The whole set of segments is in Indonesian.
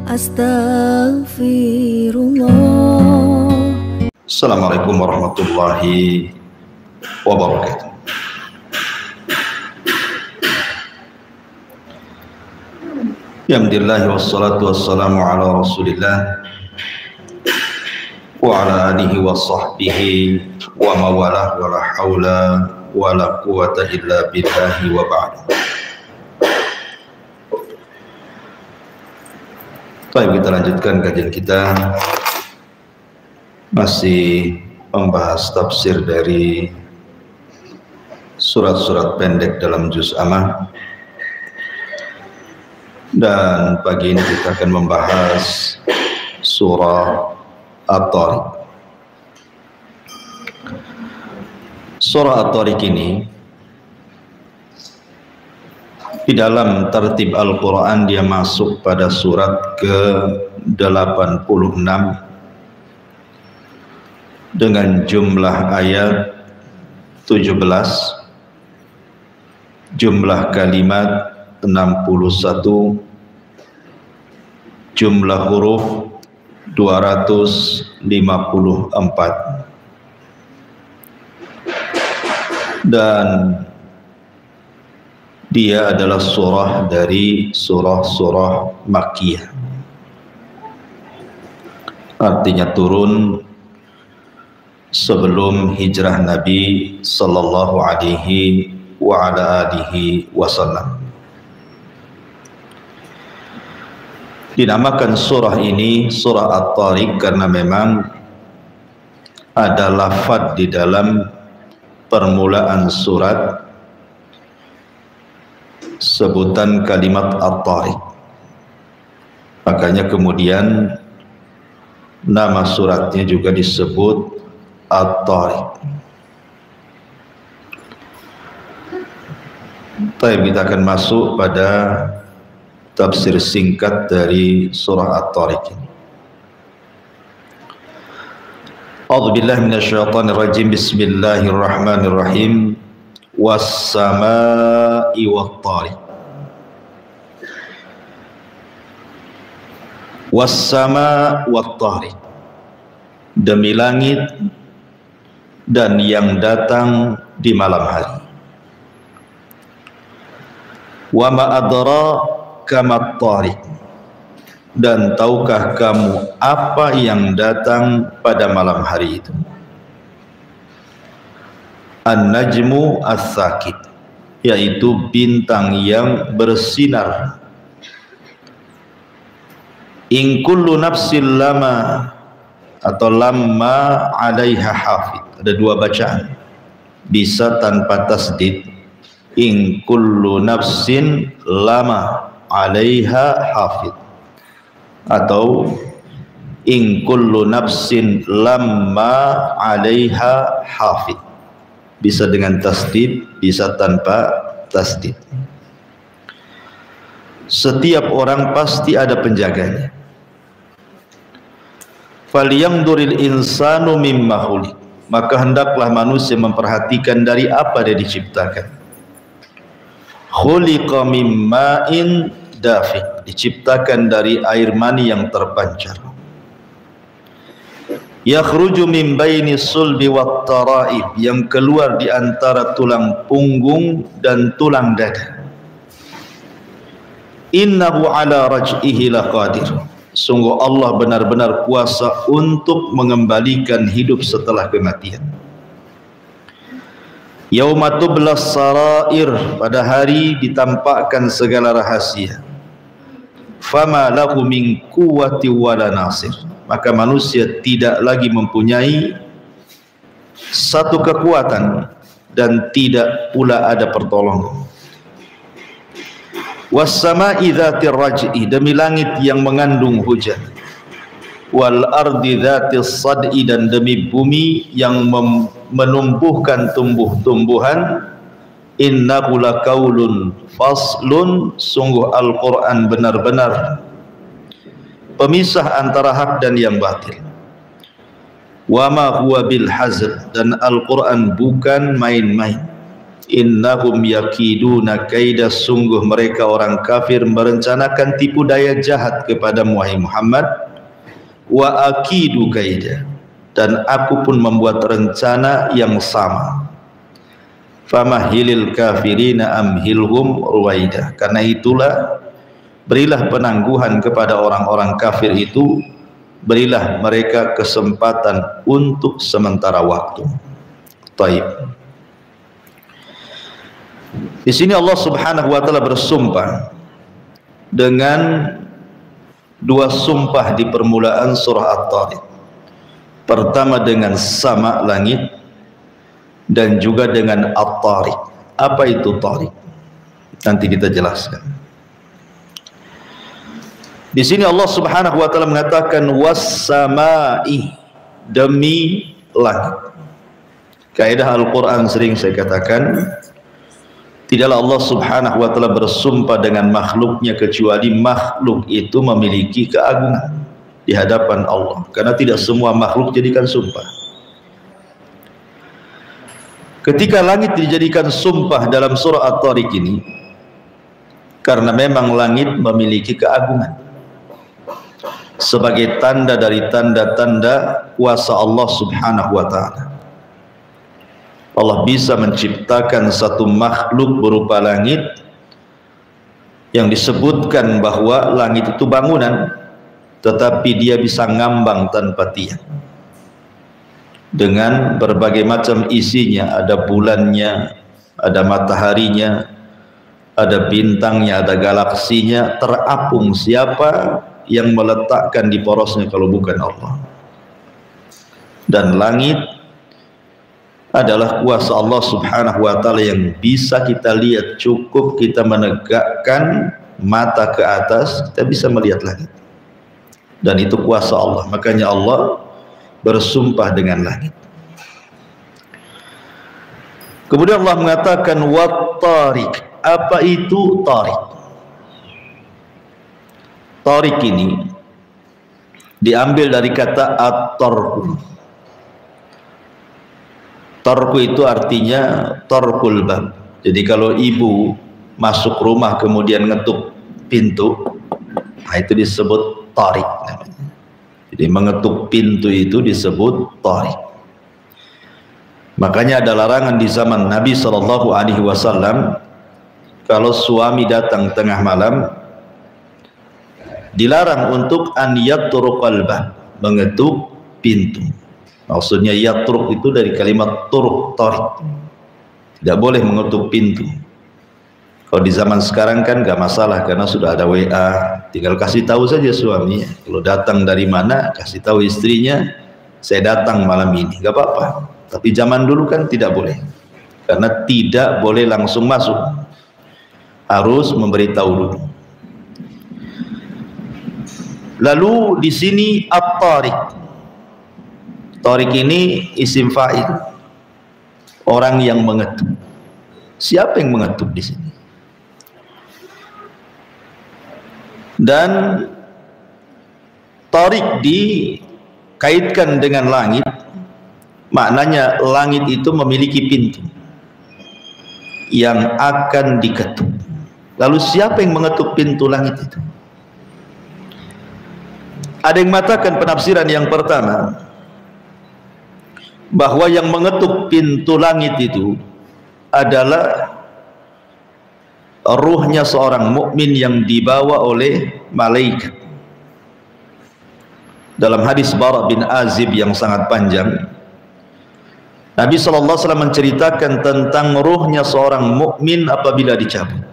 Astaghfirullah. Assalamualaikum warahmatullahi wabarakatuh. Alhamdulillah wassalatu wassalamu ala rasulillah wa ala alihi wa sahbihi wa mawalah wa la hawla wa la quwata illa billahi wa ba'du. Baik, kita lanjutkan kajian kita, masih membahas tafsir dari surat-surat pendek dalam juz Amma. Dan pagi ini kita akan membahas surah At-Tariq. Surah At-Tariq ini di dalam tertib Al-Quran dia masuk pada surat ke-86 dengan jumlah ayat 17, jumlah kalimat 61, jumlah huruf 254, dan dia adalah surah dari surah-surah Makkiyah, artinya turun sebelum hijrah Nabi sallallahu alaihi wa ala alihi wasallam. Dinamakan surah ini surah At-Tariq karena memang ada lafaz di dalam permulaan surat sebutan kalimat At-Tariq. Makanya kemudian nama suratnya juga disebut At-Tariq. Baik, kita akan masuk pada tafsir singkat dari surah At-Tariq ini. A'udzubillahi minasyaitonir rajim. Bismillahirrahmanirrahim. Was-samaa'i wat-tariq. Was-samaa' wat-tariq. Demi langit dan yang datang di malam hari. Wa ma adraka mat-tariq. Dan tahukah kamu apa yang datang pada malam hari itu? An-najmu as-sakit, yaitu bintang yang bersinar. In kullu nafsin lama atau lamma 'alaiha hafid. Ada dua bacaan, bisa tanpa tasdid. In kullu nafsin lama 'alaiha hafid, atau in kullu nafsin lamma 'alaiha hafid. Bisa dengan tasdid, bisa tanpa tasdid. Setiap orang pasti ada penjaganya. Falyanzuril insanu mimma khuliq. Maka hendaklah manusia memperhatikan dari apa dia diciptakan. Khuliqa min ma'in dafiq. Diciptakan dari air mani yang terpancar. Yakhruju min baini sulbi wat tara'ib, yang keluar di antara tulang punggung dan tulang dada. Innahu ala raj'ihi laqadir. Sungguh Allah benar-benar kuasa untuk mengembalikan hidup setelah kematian. Yauma tublas sarair, pada hari ditampakkan segala rahasia. Fama lahu min quwwati wala nasir. Maka manusia tidak lagi mempunyai satu kekuatan dan tidak pula ada pertolongan. Was-samaa'i dzatir raj'i, demi langit yang mengandung hujan. Wal ardi dzatis sad'i, dan demi bumi yang menumbuhkan tumbuh-tumbuhan. Innahu laqaulun faslun, sungguh Al-Quran benar-benar pemisah antara hak dan yang batil. Wa ma huwa bil hazl, dan Al-Quran bukan main-main. innahum yakiduna kaida, sungguh mereka orang kafir merencanakan tipu daya jahat kepadamu wahai Muhammad. Wa akidu kaida, dan aku pun membuat rencana yang sama. Famahilil kafirina amhilhum ruwaida, karena itulah berilah penangguhan kepada orang-orang kafir itu, berilah mereka kesempatan untuk sementara waktu. Taib. Di sini Allah Subhanahu wa taala bersumpah dengan dua sumpah di permulaan surah At-Tariq. Pertama dengan sama langit dan juga dengan At-Tariq. Apa itu Tariq? Nanti kita jelaskan. Di sini Allah Subhanahu wa taala mengatakan was-samai, demi langit. Kaidah Al-Qur'an sering saya katakan, tidaklah Allah Subhanahu wa taala bersumpah dengan makhluknya kecuali makhluk itu memiliki keagungan di hadapan Allah, karena tidak semua makhluk jadikan sumpah. Ketika langit dijadikan sumpah dalam surah At-Tariq ini, karena memang langit memiliki keagungan sebagai tanda dari tanda-tanda kuasa Allah Subhanahu wa taala. Allah bisa menciptakan satu makhluk berupa langit yang disebutkan bahwa langit itu bangunan, tetapi dia bisa ngambang tanpa tiang dengan berbagai macam isinya. Ada bulannya, ada mataharinya, ada bintangnya, ada galaksinya. Terapung, siapa yang meletakkan di porosnya kalau bukan Allah? Dan langit adalah kuasa Allah Subhanahu wa taala yang bisa kita lihat. Cukup kita menegakkan mata ke atas, kita bisa melihat langit, dan itu kuasa Allah. Makanya Allah bersumpah dengan langit. Kemudian Allah mengatakan wat-tariq. Apa itu tariq? Tariq ini diambil dari kata at-tarku. Tarku itu artinya tarkul bab. Jadi kalau ibu masuk rumah kemudian ngetuk pintu, nah itu disebut tarik namanya. Jadi mengetuk pintu itu disebut tarik. Makanya ada larangan di zaman Nabi SAW, kalau suami datang tengah malam, dilarang untuk an yatruqal bab, mengetuk pintu. Maksudnya yatruk itu dari kalimat turuk, tarik. Tidak boleh mengetuk pintu. Kalau di zaman sekarang kan gak masalah, karena sudah ada WA, tinggal kasih tahu saja suaminya. Kalau datang dari mana, kasih tahu istrinya, saya datang malam ini, gak apa-apa. Tapi zaman dulu kan tidak boleh, karena tidak boleh langsung masuk, harus memberitahu dulu. Lalu di sini at-tariq. Tariq ini isim fa'il, orang yang mengetuk. Siapa yang mengetuk di sini? Dan tariq dikaitkan dengan langit, maknanya langit itu memiliki pintu yang akan diketuk. Lalu siapa yang mengetuk pintu langit itu? Ada yang mengatakan penafsiran yang pertama, bahwa yang mengetuk pintu langit itu adalah ruhnya seorang mukmin yang dibawa oleh malaikat. Dalam hadis Bara bin Azib yang sangat panjang, Nabi SAW menceritakan tentang ruhnya seorang mukmin apabila dicabut,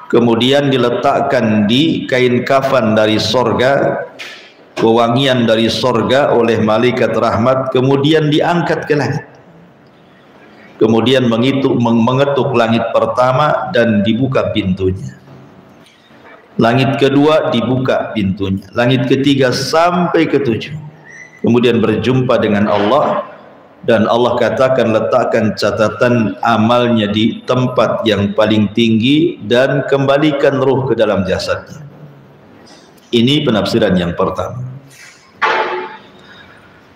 kemudian diletakkan di kain kafan dari sorga, wewangian dari sorga oleh malaikat rahmat, kemudian diangkat ke langit, kemudian mengetuk langit pertama dan dibuka pintunya, langit kedua dibuka pintunya, langit ketiga sampai ketujuh, kemudian berjumpa dengan Allah, dan Allah katakan letakkan catatan amalnya di tempat yang paling tinggi dan kembalikan ruh ke dalam jasadnya. Ini penafsiran yang pertama.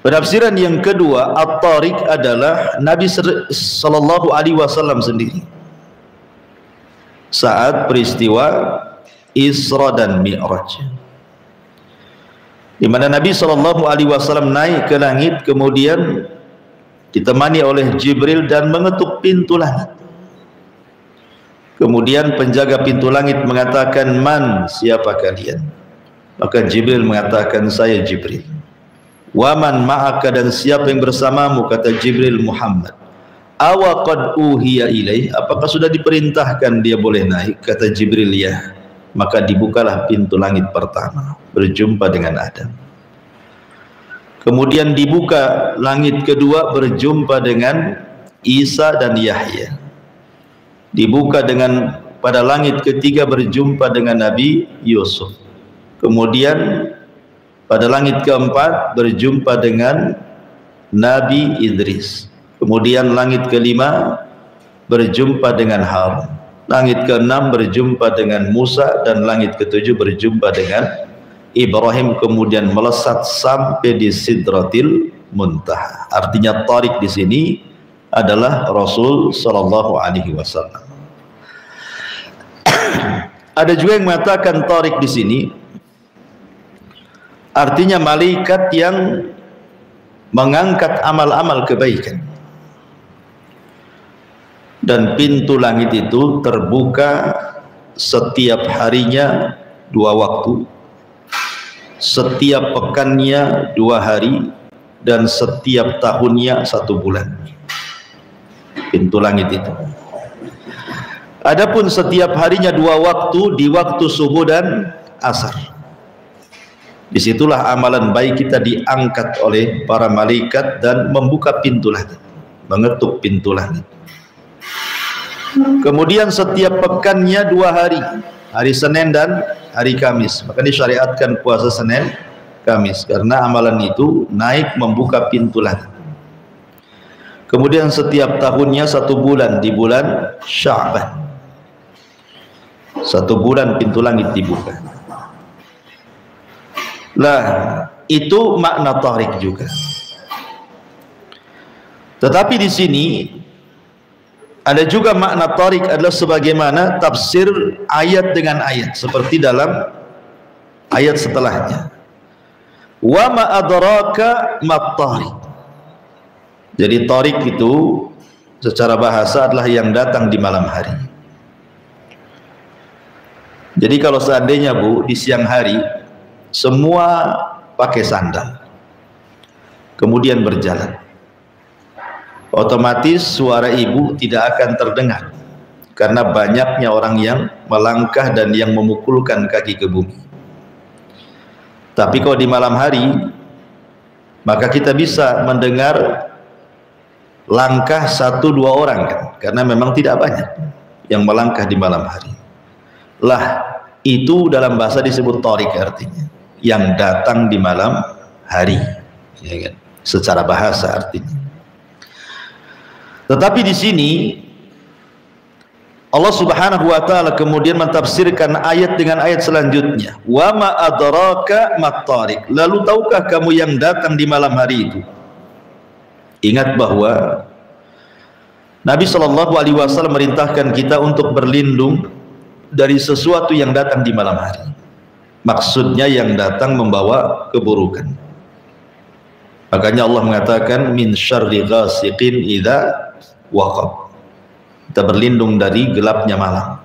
Penafsiran yang kedua, at-tariq adalah Nabi sallallahu alaihi wasallam sendiri saat peristiwa Isra dan Mi'raj, di mana Nabi sallallahu alaihi wasallam naik ke langit, kemudian ditemani oleh Jibril dan mengetuk pintu langit. Kemudian penjaga pintu langit mengatakan, "Man, siapa kalian?" Maka Jibril mengatakan, "Saya Jibril." "Wa man ma'aka," dan siapa yang bersamamu? Kata Jibril, "Muhammad." "Awa qad uhiya ilaih," apakah sudah diperintahkan dia boleh naik? Kata Jibril, "Ya." Maka dibukalah pintu langit pertama, berjumpa dengan Adam. Kemudian dibuka langit kedua, berjumpa dengan Isa dan Yahya. Dibuka pada langit ketiga, berjumpa dengan Nabi Yusuf. Kemudian pada langit keempat berjumpa dengan Nabi Idris. Kemudian langit kelima berjumpa dengan Harun. Langit keenam berjumpa dengan Musa, dan langit ketujuh berjumpa dengan Ibrahim. Kemudian melesat sampai di Sidratil Muntaha. Artinya tariq di sini adalah Rasul sallallahu alaihi wasallam. Ada juga yang mengatakan tariq di sini artinya malaikat yang mengangkat amal-amal kebaikan, dan pintu langit itu terbuka setiap harinya 2 waktu, setiap pekannya 2 hari, dan setiap tahunnya 1 bulan. Pintu langit itu. Adapun setiap harinya 2 waktu, di waktu subuh dan asar. Disitulah amalan baik kita diangkat oleh para malaikat dan membuka pintu langit, mengetuk pintu langit. Kemudian setiap pekannya 2 hari, hari Senin dan hari Kamis. Maka disyariatkan puasa Senin Kamis karena amalan itu naik membuka pintu langit. Kemudian setiap tahunnya 1 bulan, di bulan Sya'ban 1 bulan pintu langit dibuka. Lah, itu makna tariq juga. Tetapi di sini ada juga makna tariq adalah sebagaimana tafsir ayat dengan ayat, seperti dalam ayat setelahnya. Wa ma adraka mat tariq. Jadi tariq itu secara bahasa adalah yang datang di malam hari. Jadi kalau seandainya Bu, di siang hari semua pakai sandal, kemudian berjalan, otomatis suara ibu tidak akan terdengar karena banyaknya orang yang melangkah dan yang memukulkan kaki ke bumi. Tapi kalau di malam hari, maka kita bisa mendengar langkah 1-2 orang kan, karena memang tidak banyak yang melangkah di malam hari. Lah, itu dalam bahasa disebut tariq, artinya yang datang di malam hari, ya kan? Secara bahasa artinya. Tetapi di sini Allah Subhanahu wa taala kemudian mentafsirkan ayat dengan ayat selanjutnya. Wa ma adraka mat tariq. Lalu tahukah kamu yang datang di malam hari itu? Ingat bahwa Nabi sallallahu alaihi wasallam merintahkan kita untuk berlindung dari sesuatu yang datang di malam hari. Maksudnya yang datang membawa keburukan. Makanya Allah mengatakan min syarri ghasiqin idza waqab. Kita berlindung dari gelapnya malam.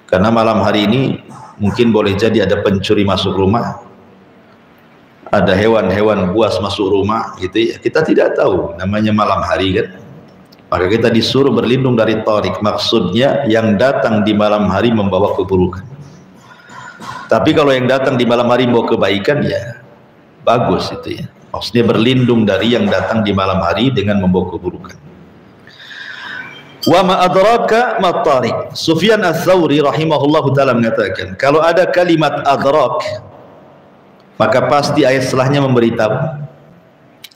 Karena malam hari ini mungkin boleh jadi ada pencuri masuk rumah, ada hewan-hewan buas masuk rumah gitu ya. Kita tidak tahu, namanya malam hari kan. Maka kita disuruh berlindung dari tariq. Maksudnya yang datang di malam hari membawa keburukan. Tapi kalau yang datang di malam hari membawa kebaikan, ya bagus itu ya. Maksudnya berlindung dari yang datang di malam hari dengan membawa keburukan. Wa ma adraka mat tariq. Sufyan Ats-Tsauri rahimahullahu taala mengatakan, kalau ada kalimat adrak, maka pasti ayat setelahnya memberitahu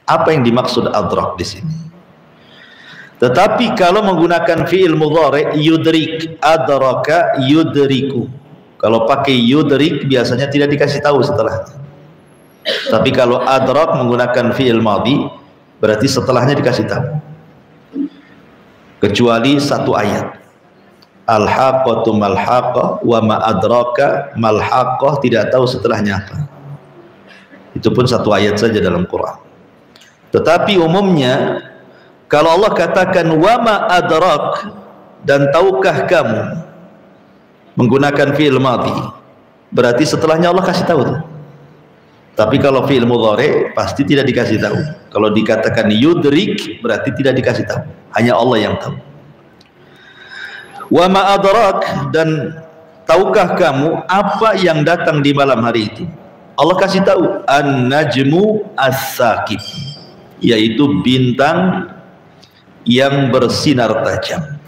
apa yang dimaksud adrak di sini. Tetapi kalau menggunakan fi'il mudhari' yudrik, adraka yudriku. Kalau pakai yudrik biasanya tidak dikasih tahu setelahnya. Tapi kalau adrak menggunakan fi'il madhi, berarti setelahnya dikasih tahu. Kecuali satu ayat. Al-haqqatu mal-haqqah wa ma adraka mal-haqqah, tidak tahu setelahnya apa. Itu pun satu ayat saja dalam Quran. Tetapi umumnya kalau Allah katakan wa ma adrak, dan tahukah kamu, menggunakan fi'il madhi, berarti setelahnya Allah kasih tahu tuh. Tapi kalau fi'il mudhari pasti tidak dikasih tahu. Kalau dikatakan yudrik berarti tidak dikasih tahu, hanya Allah yang tahu. Wa ma adrak, dan tahukah kamu apa yang datang di malam hari itu? Allah kasih tahu an-najmu as-saqib, yaitu bintang yang bersinar tajam.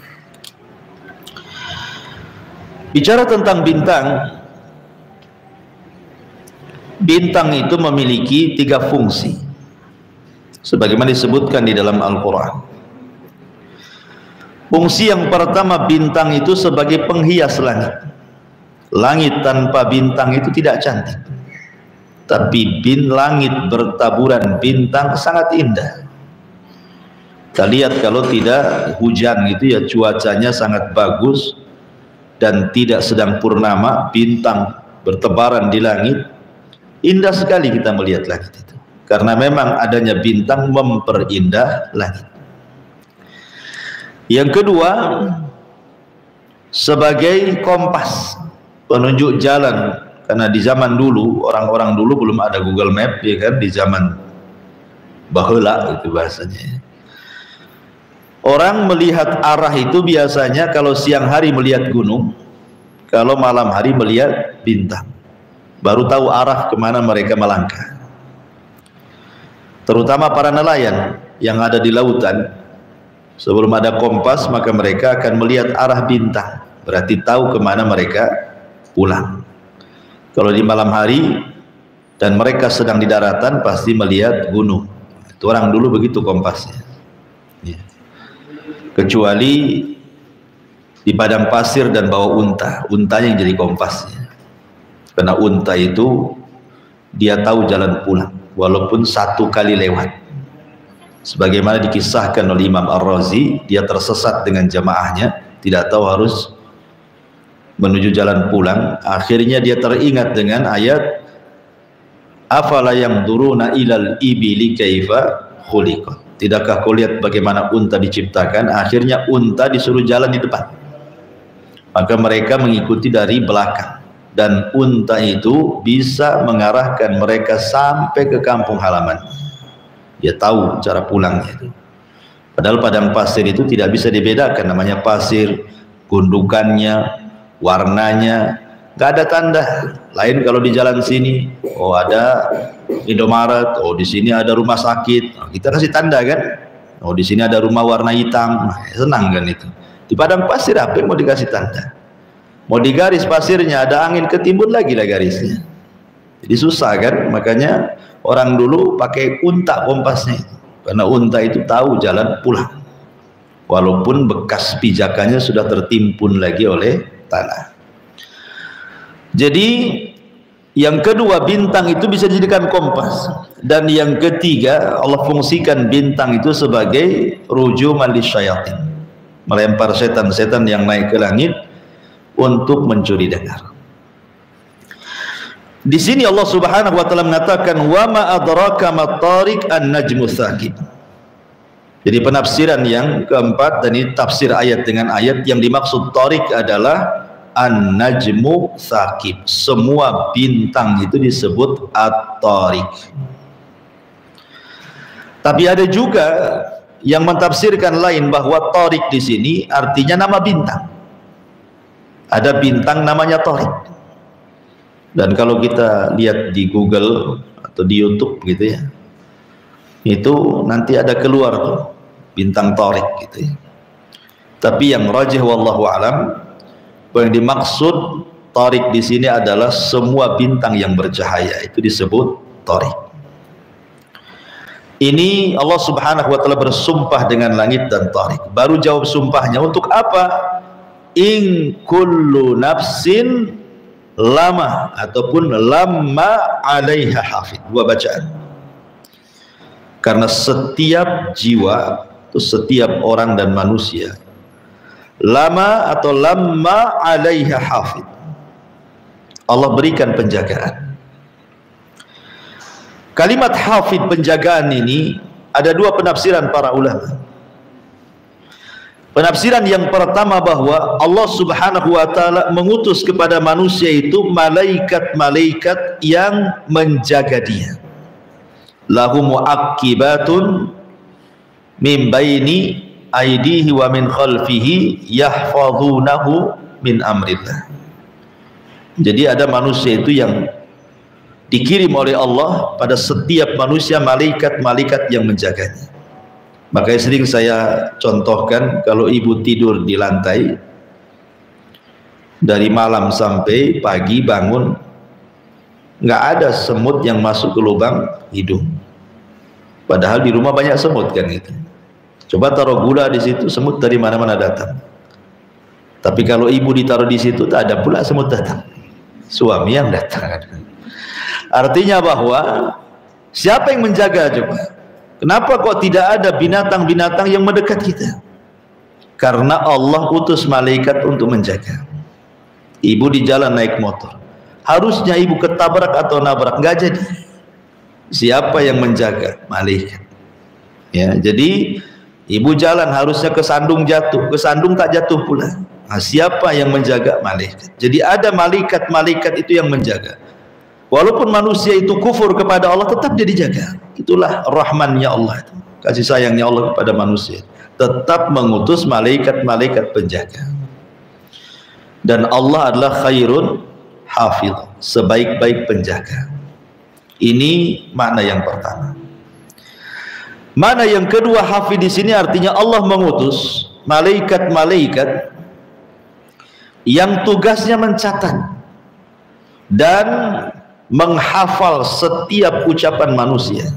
Bicara tentang bintang, bintang itu memiliki 3 fungsi sebagaimana disebutkan di dalam Al-Quran. Fungsi yang pertama, bintang itu sebagai penghias langit. Langit tanpa bintang itu tidak cantik, tapi langit bertaburan bintang sangat indah. Kita lihat kalau tidak hujan gitu ya, cuacanya sangat bagus dan tidak sedang purnama, bintang bertebaran di langit, indah sekali kita melihat langit itu, karena memang adanya bintang memperindah langit. Yang kedua, sebagai kompas, penunjuk jalan, karena di zaman dulu, orang-orang dulu belum ada Google Map ya kan, di zaman baheula itu bahasanya. Orang melihat arah itu biasanya kalau siang hari melihat gunung, kalau malam hari melihat bintang, baru tahu arah kemana mereka melangkah. Terutama para nelayan yang ada di lautan, sebelum ada kompas maka mereka akan melihat arah bintang, berarti tahu kemana mereka pulang. Kalau di malam hari dan mereka sedang di daratan pasti melihat gunung. Itu orang dulu begitu kompasnya ya. Kecuali di padang pasir dan bawa unta, untanya yang jadi kompasnya, karena unta itu dia tahu jalan pulang walaupun 1 kali lewat. Sebagaimana dikisahkan oleh Imam Ar-Razi, dia tersesat dengan jamaahnya, tidak tahu harus menuju jalan pulang. Akhirnya dia teringat dengan ayat afala yanzuruna ilal ibili kaifa khuliqat. Tidakkah kau lihat bagaimana unta diciptakan? Akhirnya unta disuruh jalan di depan, maka mereka mengikuti dari belakang, dan unta itu bisa mengarahkan mereka sampai ke kampung halaman. Dia tahu cara pulangnya itu. Padahal padang pasir itu tidak bisa dibedakan, namanya pasir, gundukannya, warnanya, nggak ada tanda. Lain kalau di jalan sini, oh ada Indomaret, oh di sini ada rumah sakit, oh, kita kasih tanda kan. Oh di sini ada rumah warna hitam, nah, senang kan itu. Di padang pasir apa yang mau dikasih tanda? Mau digaris pasirnya, ada angin ketimbun lagi lah garisnya. Jadi susah kan, makanya orang dulu pakai unta kompasnya, karena unta itu tahu jalan pulang walaupun bekas pijakannya sudah tertimbun lagi oleh tanah. Jadi yang kedua, bintang itu bisa dijadikan kompas. Dan yang ketiga, Allah fungsikan bintang itu sebagai rujuman lisyayatin, melempar setan-setan yang naik ke langit untuk mencuri dengar. Di sini Allah Subhanahu wa taala mengatakan wa ma adraka mat-tariq an-najmu tsaqib. Jadi penafsiran yang keempat, dan ini tafsir ayat dengan ayat, yang dimaksud tariq adalah an-najmu tsaqib. Semua bintang itu disebut at-tariq. Tapi ada juga yang mentafsirkan lain bahwa tariq di sini artinya nama bintang. Ada bintang namanya tariq. Dan kalau kita lihat di Google atau di YouTube gitu ya, itu nanti ada keluar tuh bintang tariq gitu ya. Tapi yang rajih wallahu alam, yang dimaksud tariq di sini adalah semua bintang yang bercahaya, itu disebut tariq. Ini Allah Subhanahu wa taala bersumpah dengan langit dan tariq. Baru jawab sumpahnya untuk apa? In kullu nafsin lama ataupun lamma 'alaiha hafid. Dua bacaan. Karena setiap jiwa, setiap orang dan manusia, lama atau lamma 'alaiha hafid, Allah berikan penjagaan. Kalimat hafid, penjagaan ini ada dua penafsiran para ulama. Penafsiran yang pertama bahwa Allah Subhanahu wa ta'ala mengutus kepada manusia itu malaikat-malaikat yang menjaga dia. Lahu mu'aqqibatun min baini aidihi wa min khalfihi yahfazunahu min amrillah. Jadi ada manusia itu yang dikirim oleh Allah pada setiap manusia malaikat-malaikat yang menjaganya. Makanya sering saya contohkan, kalau ibu tidur di lantai dari malam sampai pagi bangun, nggak ada semut yang masuk ke lubang hidung. Padahal di rumah banyak semut kan itu. Coba taruh gula di situ, semut dari mana-mana datang. Tapi kalau ibu ditaruh di situ, tak ada pula semut datang. Suami yang datang. Artinya bahwa siapa yang menjaga coba? Kenapa kok tidak ada binatang-binatang yang mendekat kita? Karena Allah utus malaikat untuk menjaga. Ibu di jalan naik motor, harusnya ibu ketabrak atau nabrak, nggak jadi. Siapa yang menjaga? Malaikat. Ya, jadi ibu jalan harusnya kesandung jatuh, kesandung tak jatuh pula. Nah, siapa yang menjaga? Malaikat. Jadi ada malaikat-malaikat itu yang menjaga. Walaupun manusia itu kufur kepada Allah, tetap dia dijaga. Itulah rahmannya Allah, kasih sayangnya Allah kepada manusia. Tetap mengutus malaikat-malaikat penjaga. Dan Allah adalah khairun hafidh, sebaik-baik penjaga. Ini makna yang pertama. Makna yang kedua, hafidh di sini artinya Allah mengutus malaikat-malaikat yang tugasnya mencatat dan menghafal setiap ucapan manusia.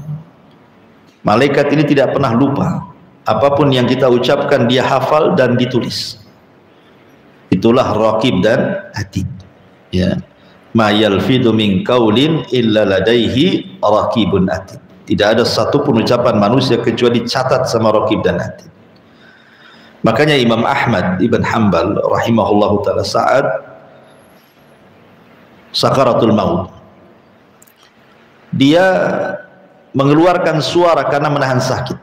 Malaikat ini tidak pernah lupa. Apapun yang kita ucapkan dia hafal dan ditulis. Itulah raqib dan atid. Ya. Ma yalfidu min qaulin illa ladaihi raqibun atid. Tidak ada satu pun ucapan manusia kecuali dicatat sama raqib dan atid. Makanya Imam Ahmad ibn Hanbal rahimahullahu taala saat sakaratul maut, dia mengeluarkan suara karena menahan sakit.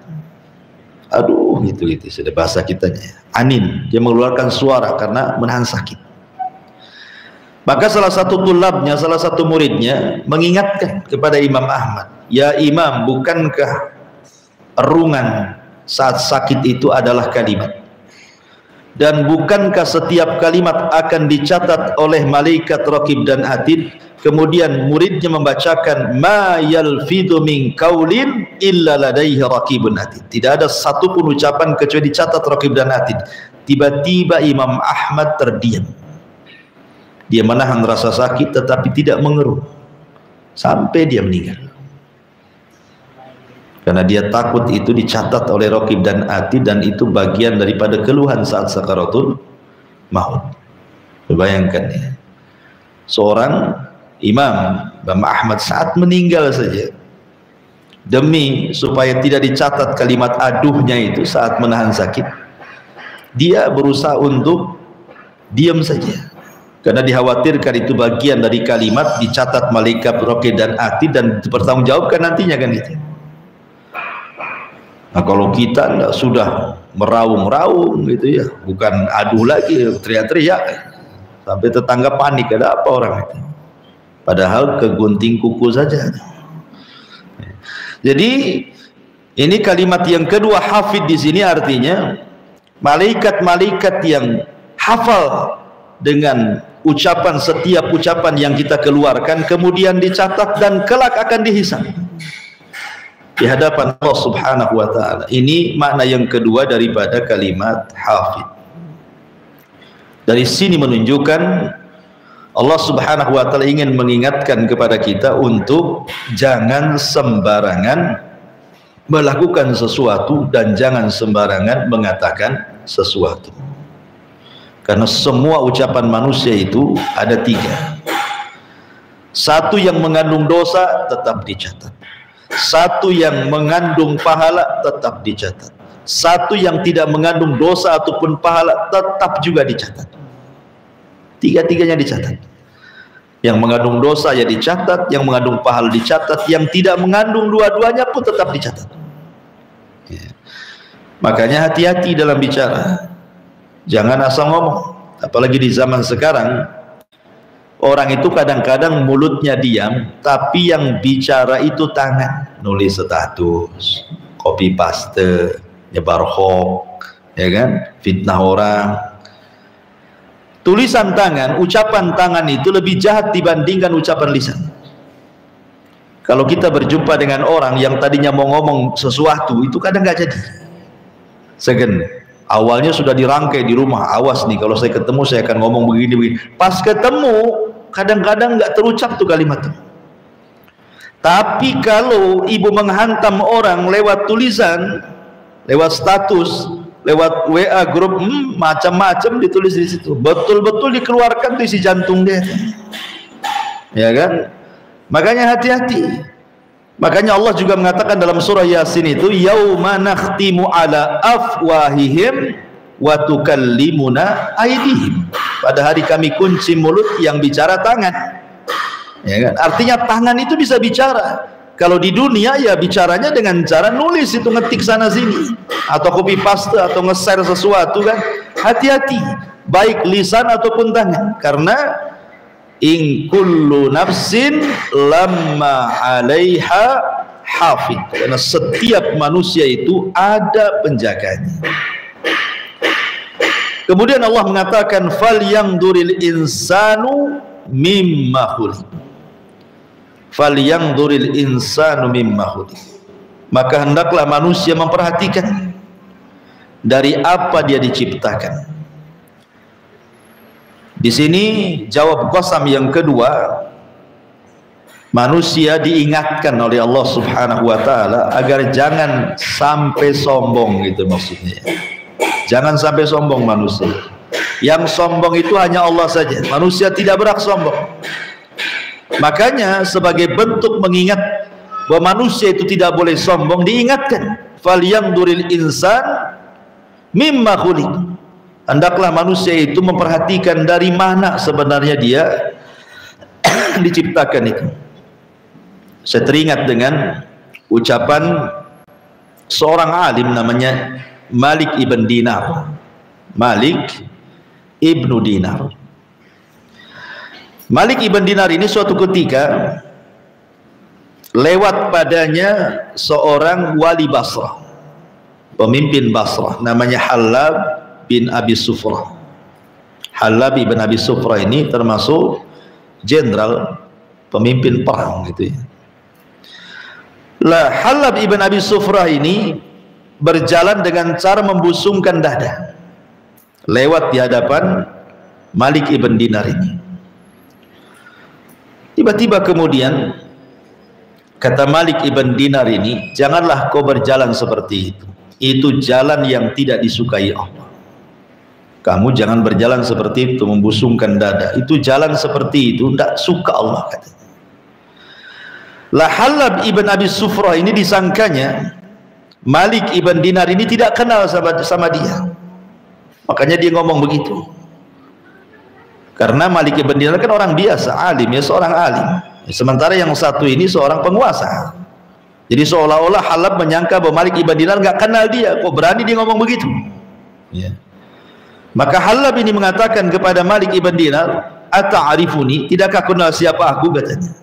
Aduh, gitu sudah bahasa kitanya, anin. Dia mengeluarkan suara karena menahan sakit. Maka salah satu tulabnya, salah satu muridnya mengingatkan kepada Imam Ahmad, ya Imam, bukankah erungan saat sakit itu adalah kalimat? Dan bukankah setiap kalimat akan dicatat oleh malaikat raqib dan atid? Kemudian muridnya membacakan ma yalfidu min qaulin illa ladaihi raqibun atid. Tidak ada satu pun ucapan kecuali dicatat raqib dan atid. Tiba-tiba Imam Ahmad terdiam. Dia menahan rasa sakit tetapi tidak mengeluh sampai dia meninggal. Karena dia takut itu dicatat oleh raqib dan atid, dan itu bagian daripada keluhan saat sakaratul maut. Bayangkan ya, seorang Imam Ahmad saat meninggal saja, demi supaya tidak dicatat kalimat aduhnya itu saat menahan sakit, dia berusaha untuk diam saja, karena dikhawatirkan itu bagian dari kalimat dicatat malaikat raqib dan atid dan dipertanggungjawabkan nantinya kan itu. Nah, kalau kita enggak sudah meraung-raung gitu ya, bukan aduh lagi, teriak-teriak sampai tetangga panik, ada apa orang itu, padahal kegunting kuku saja. Jadi ini kalimat yang kedua, hafid di sini artinya malaikat-malaikat yang hafal dengan ucapan, setiap ucapan yang kita keluarkan kemudian dicatat dan kelak akan dihisab di hadapan Allah Subhanahu wa taala. Ini makna yang kedua daripada kalimat hafid. Dari sini menunjukkan Allah Subhanahu wa taala ingin mengingatkan kepada kita untuk jangan sembarangan melakukan sesuatu dan jangan sembarangan mengatakan sesuatu. Karena semua ucapan manusia itu ada tiga. Satu yang mengandung dosa tetap dicatat, satu yang mengandung pahala tetap dicatat, satu yang tidak mengandung dosa ataupun pahala tetap juga dicatat. Tiga-tiganya dicatat. Yang mengandung dosa ya dicatat, yang mengandung pahala dicatat, yang tidak mengandung dua-duanya pun tetap dicatat. Ya. Makanya hati-hati dalam bicara, jangan asal ngomong. Apalagi di zaman sekarang, orang itu kadang-kadang mulutnya diam, tapi yang bicara itu tangan. Nulis status, copy paste, nyebar hoax, ya kan, fitnah orang. Tulisan tangan, ucapan tangan itu lebih jahat dibandingkan ucapan lisan. Kalau kita berjumpa dengan orang yang tadinya mau ngomong sesuatu, itu kadang nggak jadi. Segen, awalnya sudah dirangkai di rumah, awas nih kalau saya ketemu saya akan ngomong begini-begini. Pas ketemu, kadang-kadang nggak terucap tuh kalimat itu. Tapi kalau ibu menghantam orang lewat tulisan, lewat status, lewat WA grup, macam-macam ditulis di situ, betul-betul dikeluarkan tuh isi jantung dia, ya kan? Makanya hati-hati. Makanya Allah juga mengatakan dalam surah Yasin itu, yauma nakhtimu ala afwahihim wa tukallimuna aydihim. Pada hari kami kunci mulut, yang bicara tangan, ya kan? Artinya tangan itu bisa bicara. Kalau di dunia ya bicaranya dengan cara nulis, itu ngetik sana sini atau copy paste atau nge-share sesuatu kan. Hati-hati, baik lisan ataupun tangan, karena in kullu nafsin lamma 'alaiha hafid, karena setiap manusia itu ada penjaganya. Kemudian Allah mengatakan falyanzuril insanu mimma khuliq, falyanzuril insanu mimma khuliq, maka hendaklah manusia memperhatikan dari apa dia diciptakan. Di sini jawab qasam yang kedua, manusia diingatkan oleh Allah Subhanahu wa taala agar jangan sampai sombong, gitu maksudnya. Jangan sampai sombong manusia. Yang sombong itu hanya Allah saja. Manusia tidak berhak sombong. Makanya sebagai bentuk mengingat bahwa manusia itu tidak boleh sombong, diingatkan falyanzuril insan mimma khuliq. Hendaklah manusia itu memperhatikan dari mana sebenarnya dia diciptakan itu. Saya teringat dengan ucapan seorang alim namanya Malik ibn Dinar. Malik ibnu Dinar. Malik ibn Dinar ini suatu ketika lewat padanya seorang wali Basrah, pemimpin Basrah, namanya Halab bin Abi Sufrah. Halab bin Abi Sufrah ini termasuk jenderal, pemimpin perang gitu ya. Lah Halab bin Abi Sufrah ini berjalan dengan cara membusungkan dada lewat di hadapan Malik ibn Dinar ini. Tiba-tiba kemudian kata Malik ibn Dinar ini, janganlah kau berjalan seperti itu. Itu jalan yang tidak disukai Allah. Kamu jangan berjalan seperti itu, membusungkan dada. Itu jalan seperti itu tidak suka Allah, katanya. Lah Halab ibn Abi Sufrah ini disangkanya Malik ibn Dinar ini tidak kenal sama dia. Makanya dia ngomong begitu. Karena Malik ibn Dinar kan orang biasa, alim ya, seorang alim. Sementara yang satu ini seorang penguasa. Jadi seolah-olah Halab menyangka bahwa Malik ibn Dinar nggak kenal dia. Kok berani dia ngomong begitu? Ya. Maka Halab ini mengatakan kepada Malik ibn Dinar, ata'arifuni, tidakkah kenal siapa aku, katanya.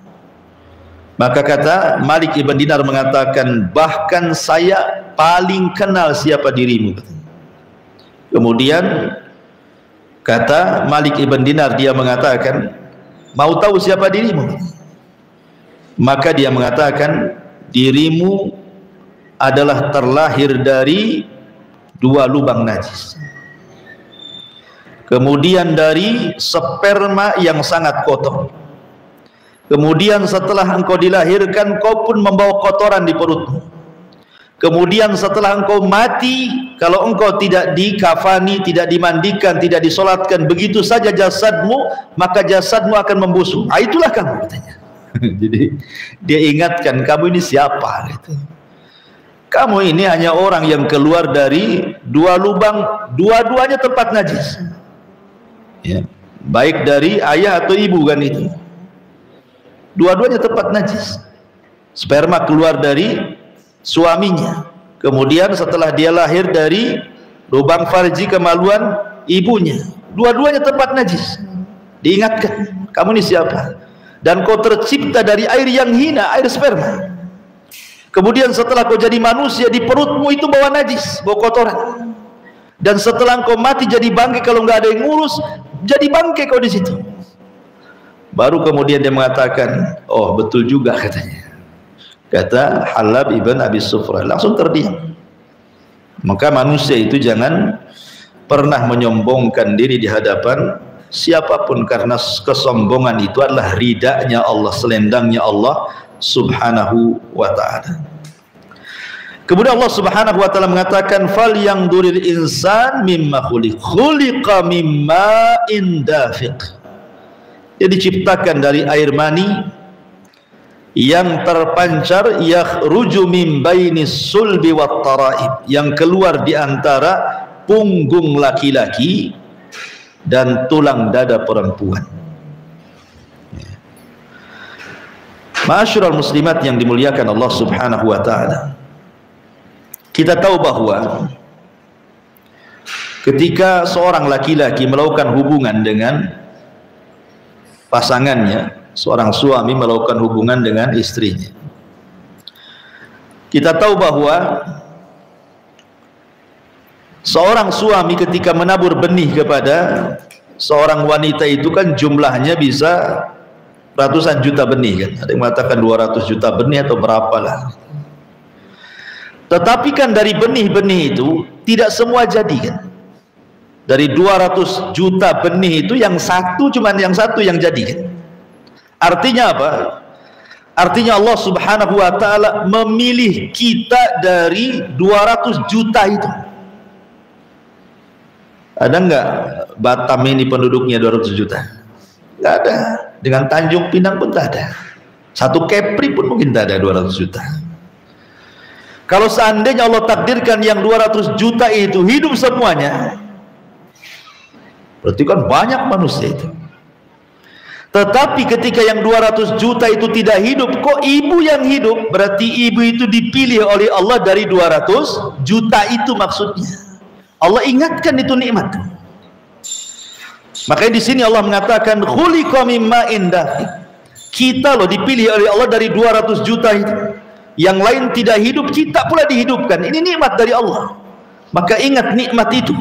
Maka kata Malik ibn Dinar mengatakan, bahkan saya paling kenal siapa dirimu, katanya. Kemudian kata Malik ibn Dinar, dia mengatakan, mau tahu siapa dirimu? Maka dia mengatakan, dirimu adalah terlahir dari dua lubang najis, kemudian dari sperma yang sangat kotor, kemudian setelah engkau dilahirkan kau pun membawa kotoran di perutmu, kemudian setelah engkau mati, kalau engkau tidak dikafani, tidak dimandikan, tidak disolatkan, begitu saja jasadmu, maka jasadmu akan membusuk. Itulah kamu, katanya. Jadi dia ingatkan, kamu ini siapa gitu. Kamu ini hanya orang yang keluar dari dua lubang, dua-duanya tempat najis ya. Baik dari ayah atau ibu kan itu, dua-duanya tempat najis. Sperma keluar dari suaminya, kemudian setelah dia lahir dari lubang farji kemaluan ibunya, dua-duanya tempat najis. Diingatkan, kamu ini siapa, dan kau tercipta dari air yang hina, air sperma. Kemudian setelah kau jadi manusia, di perutmu itu bawa najis, bawa kotoran. Dan setelah kau mati jadi bangkai, kalau nggak ada yang ngurus, jadi bangkai kau di situ. Baru kemudian dia mengatakan, oh betul juga katanya. Kata Halab ibn Abi Sufra, langsung terdiam. Maka manusia itu jangan pernah menyombongkan diri di hadapan siapapun, karena kesombongan itu adalah ridanya Allah, selendangnya Allah Subhanahu wa ta'ala. Kemudian Allah Subhanahu wa ta'ala mengatakan, fal yang duril insan mimma khuliqa mimma indafiq. Dia diciptakan dari air mani yang terpancar, yakhruju min bainis sulbi wat taraib, yang keluar di antara punggung laki-laki dan tulang dada perempuan. Ma'asyiral muslimat yang dimuliakan Allah Subhanahu wa ta'ala, kita tahu bahwa ketika seorang laki-laki melakukan hubungan dengan pasangannya, seorang suami melakukan hubungan dengan istrinya, kita tahu bahwa seorang suami ketika menabur benih kepada seorang wanita itu kan jumlahnya bisa ratusan juta benih kan, ada yang mengatakan 200 juta benih atau berapalah. Tetapi kan dari benih-benih itu tidak semua jadi kan. Dari 200 juta benih itu yang satu, cuman yang satu yang jadi kan. Artinya apa? Artinya Allah Subhanahu wa ta'ala memilih kita dari 200 juta itu. Ada enggak Batam ini penduduknya 200 juta? Enggak ada. Dengan Tanjung Pinang pun tak ada. Satu Kepri pun mungkin tak ada 200 juta. Kalau seandainya Allah takdirkan yang 200 juta itu hidup semuanya, berarti kan banyak manusia itu. Tetapi ketika yang 200 juta itu tidak hidup, kok ibu yang hidup? Berarti ibu itu dipilih oleh Allah dari 200 juta itu maksudnya. Allah ingatkan itu nikmat. Makanya di sini Allah mengatakan khuliqa mimma indafiq. Kita loh dipilih oleh Allah dari 200 juta itu. Yang lain tidak hidup, kita pula dihidupkan. Ini nikmat dari Allah. Maka ingat nikmat itu.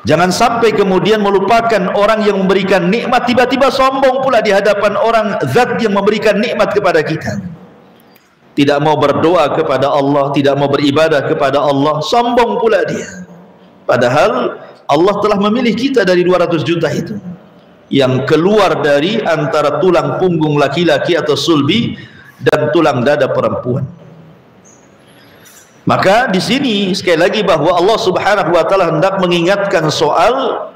Jangan sampai kemudian melupakan orang yang memberikan nikmat, tiba-tiba sombong pula di hadapan orang zat yang memberikan nikmat kepada kita. Tidak mau berdoa kepada Allah, tidak mau beribadah kepada Allah, sombong pula dia. Padahal Allah telah memilih kita dari 200 juta itu, yang keluar dari antara tulang punggung laki-laki atau sulbi dan tulang dada perempuan. Maka di sini sekali lagi bahwa Allah Subhanahu wa taala hendak mengingatkan soal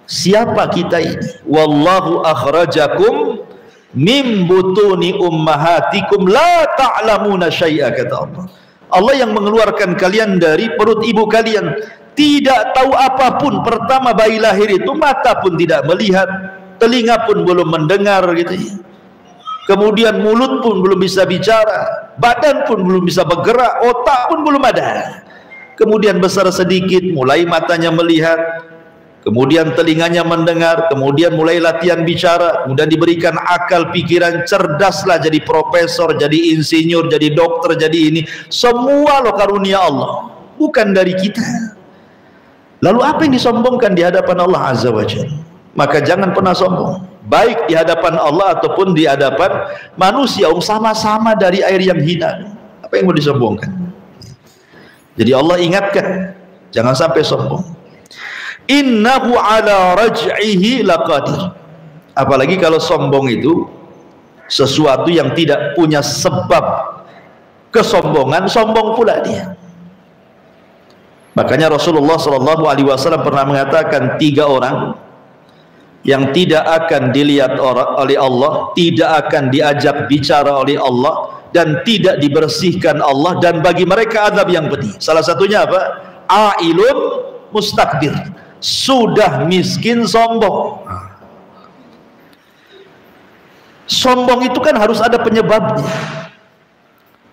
siapa kita ini. Wallahu akhrajakum mim butuni ummahatikum la ta'lamuna syai'a, kata Allah. Allah yang mengeluarkan kalian dari perut ibu kalian, tidak tahu apapun. Pertama bayi lahir itu mata pun tidak melihat, telinga pun belum mendengar gitu ya. Kemudian mulut pun belum bisa bicara, badan pun belum bisa bergerak, otak pun belum ada. Kemudian besar sedikit, mulai matanya melihat, kemudian telinganya mendengar, kemudian mulai latihan bicara, kemudian diberikan akal pikiran, cerdaslah jadi profesor, jadi insinyur, jadi dokter, jadi ini. Semua loh karunia Allah, bukan dari kita. Lalu apa yang disombongkan di hadapan Allah Azza wa Jalla? Maka jangan pernah sombong, baik di hadapan Allah ataupun di hadapan manusia. Sama-sama dari air yang hina. Apa yang mau disombongkan? Jadi Allah ingatkan, jangan sampai sombong. Innahu ala raj'ihi laqadir. Apalagi kalau sombong itu sesuatu yang tidak punya sebab kesombongan, sombong pula dia. Makanya Rasulullah SAW pernah mengatakan 3 orang yang tidak akan dilihat oleh Allah, tidak akan diajak bicara oleh Allah, dan tidak dibersihkan Allah, dan bagi mereka azab yang pedih. Salah satunya apa? Ailun mustakbir, sudah miskin sombong. Sombong itu kan harus ada penyebabnya.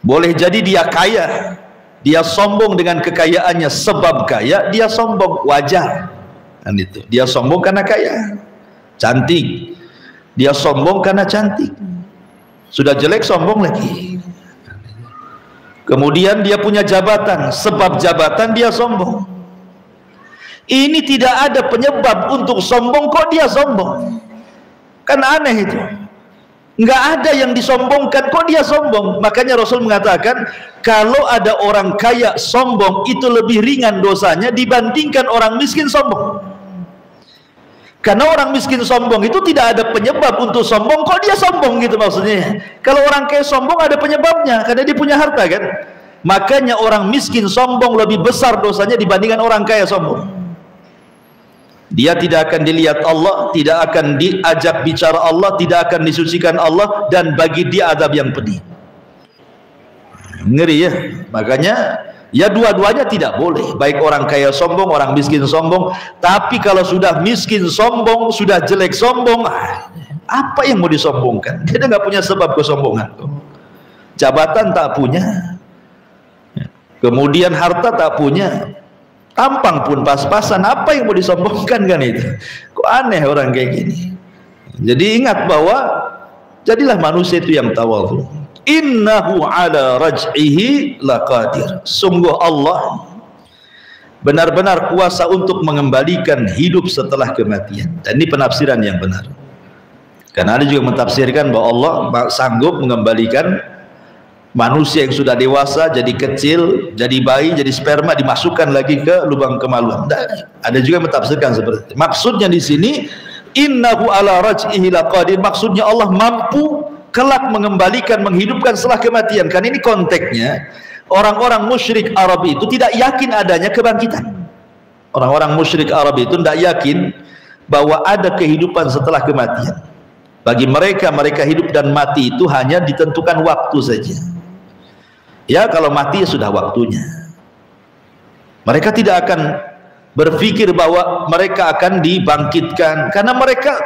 Boleh jadi dia kaya, dia sombong dengan kekayaannya, sebab kaya dia sombong, wajar kan itu. Dia sombong karena kaya. Cantik, dia sombong karena cantik. Sudah jelek sombong lagi. Kemudian dia punya jabatan, sebab jabatan dia sombong. Ini tidak ada penyebab untuk sombong, kok dia sombong? Kan aneh itu. Nggak ada yang disombongkan, kok dia sombong? Makanya Rasul mengatakan, kalau ada orang kaya sombong, itu lebih ringan dosanya dibandingkan orang miskin sombong. Karena orang miskin sombong itu tidak ada penyebab untuk sombong, kok dia sombong gitu maksudnya. Kalau orang kaya sombong ada penyebabnya, karena dia punya harta kan. Makanya orang miskin sombong lebih besar dosanya dibandingkan orang kaya sombong. Dia tidak akan dilihat Allah, tidak akan diajak bicara Allah, tidak akan disucikan Allah, dan bagi dia azab yang pedih. Ngeri ya. Makanya ya dua-duanya tidak boleh, baik orang kaya sombong, orang miskin sombong. Tapi kalau sudah miskin sombong, sudah jelek sombong, apa yang mau disombongkan? Dia nggak punya sebab kesombongan. Jabatan tak punya, kemudian harta tak punya, tampang pun pas-pasan, apa yang mau disombongkan kan itu? Kok aneh orang kayak gini. Jadi ingat bahwa jadilah manusia itu yang tawadhu. Innahu ala raj'ihi laqadir. Sungguh Allah benar-benar kuasa untuk mengembalikan hidup setelah kematian. Dan ini penafsiran yang benar. Karena ada juga mentafsirkan bahwa Allah sanggup mengembalikan manusia yang sudah dewasa jadi kecil, jadi bayi, jadi sperma, dimasukkan lagi ke lubang kemaluan. Ada juga mentafsirkan seperti itu. Maksudnya di sini innahu ala raj'ihi laqadir, maksudnya Allah mampu kelak mengembalikan, menghidupkan setelah kematian. Kan ini konteksnya orang-orang musyrik Arab itu tidak yakin adanya kebangkitan. Orang-orang musyrik Arab itu tidak yakin bahwa ada kehidupan setelah kematian. Bagi mereka, mereka hidup dan mati itu hanya ditentukan waktu saja. Ya, kalau mati ya sudah waktunya. Mereka tidak akan berpikir bahwa mereka akan dibangkitkan, karena mereka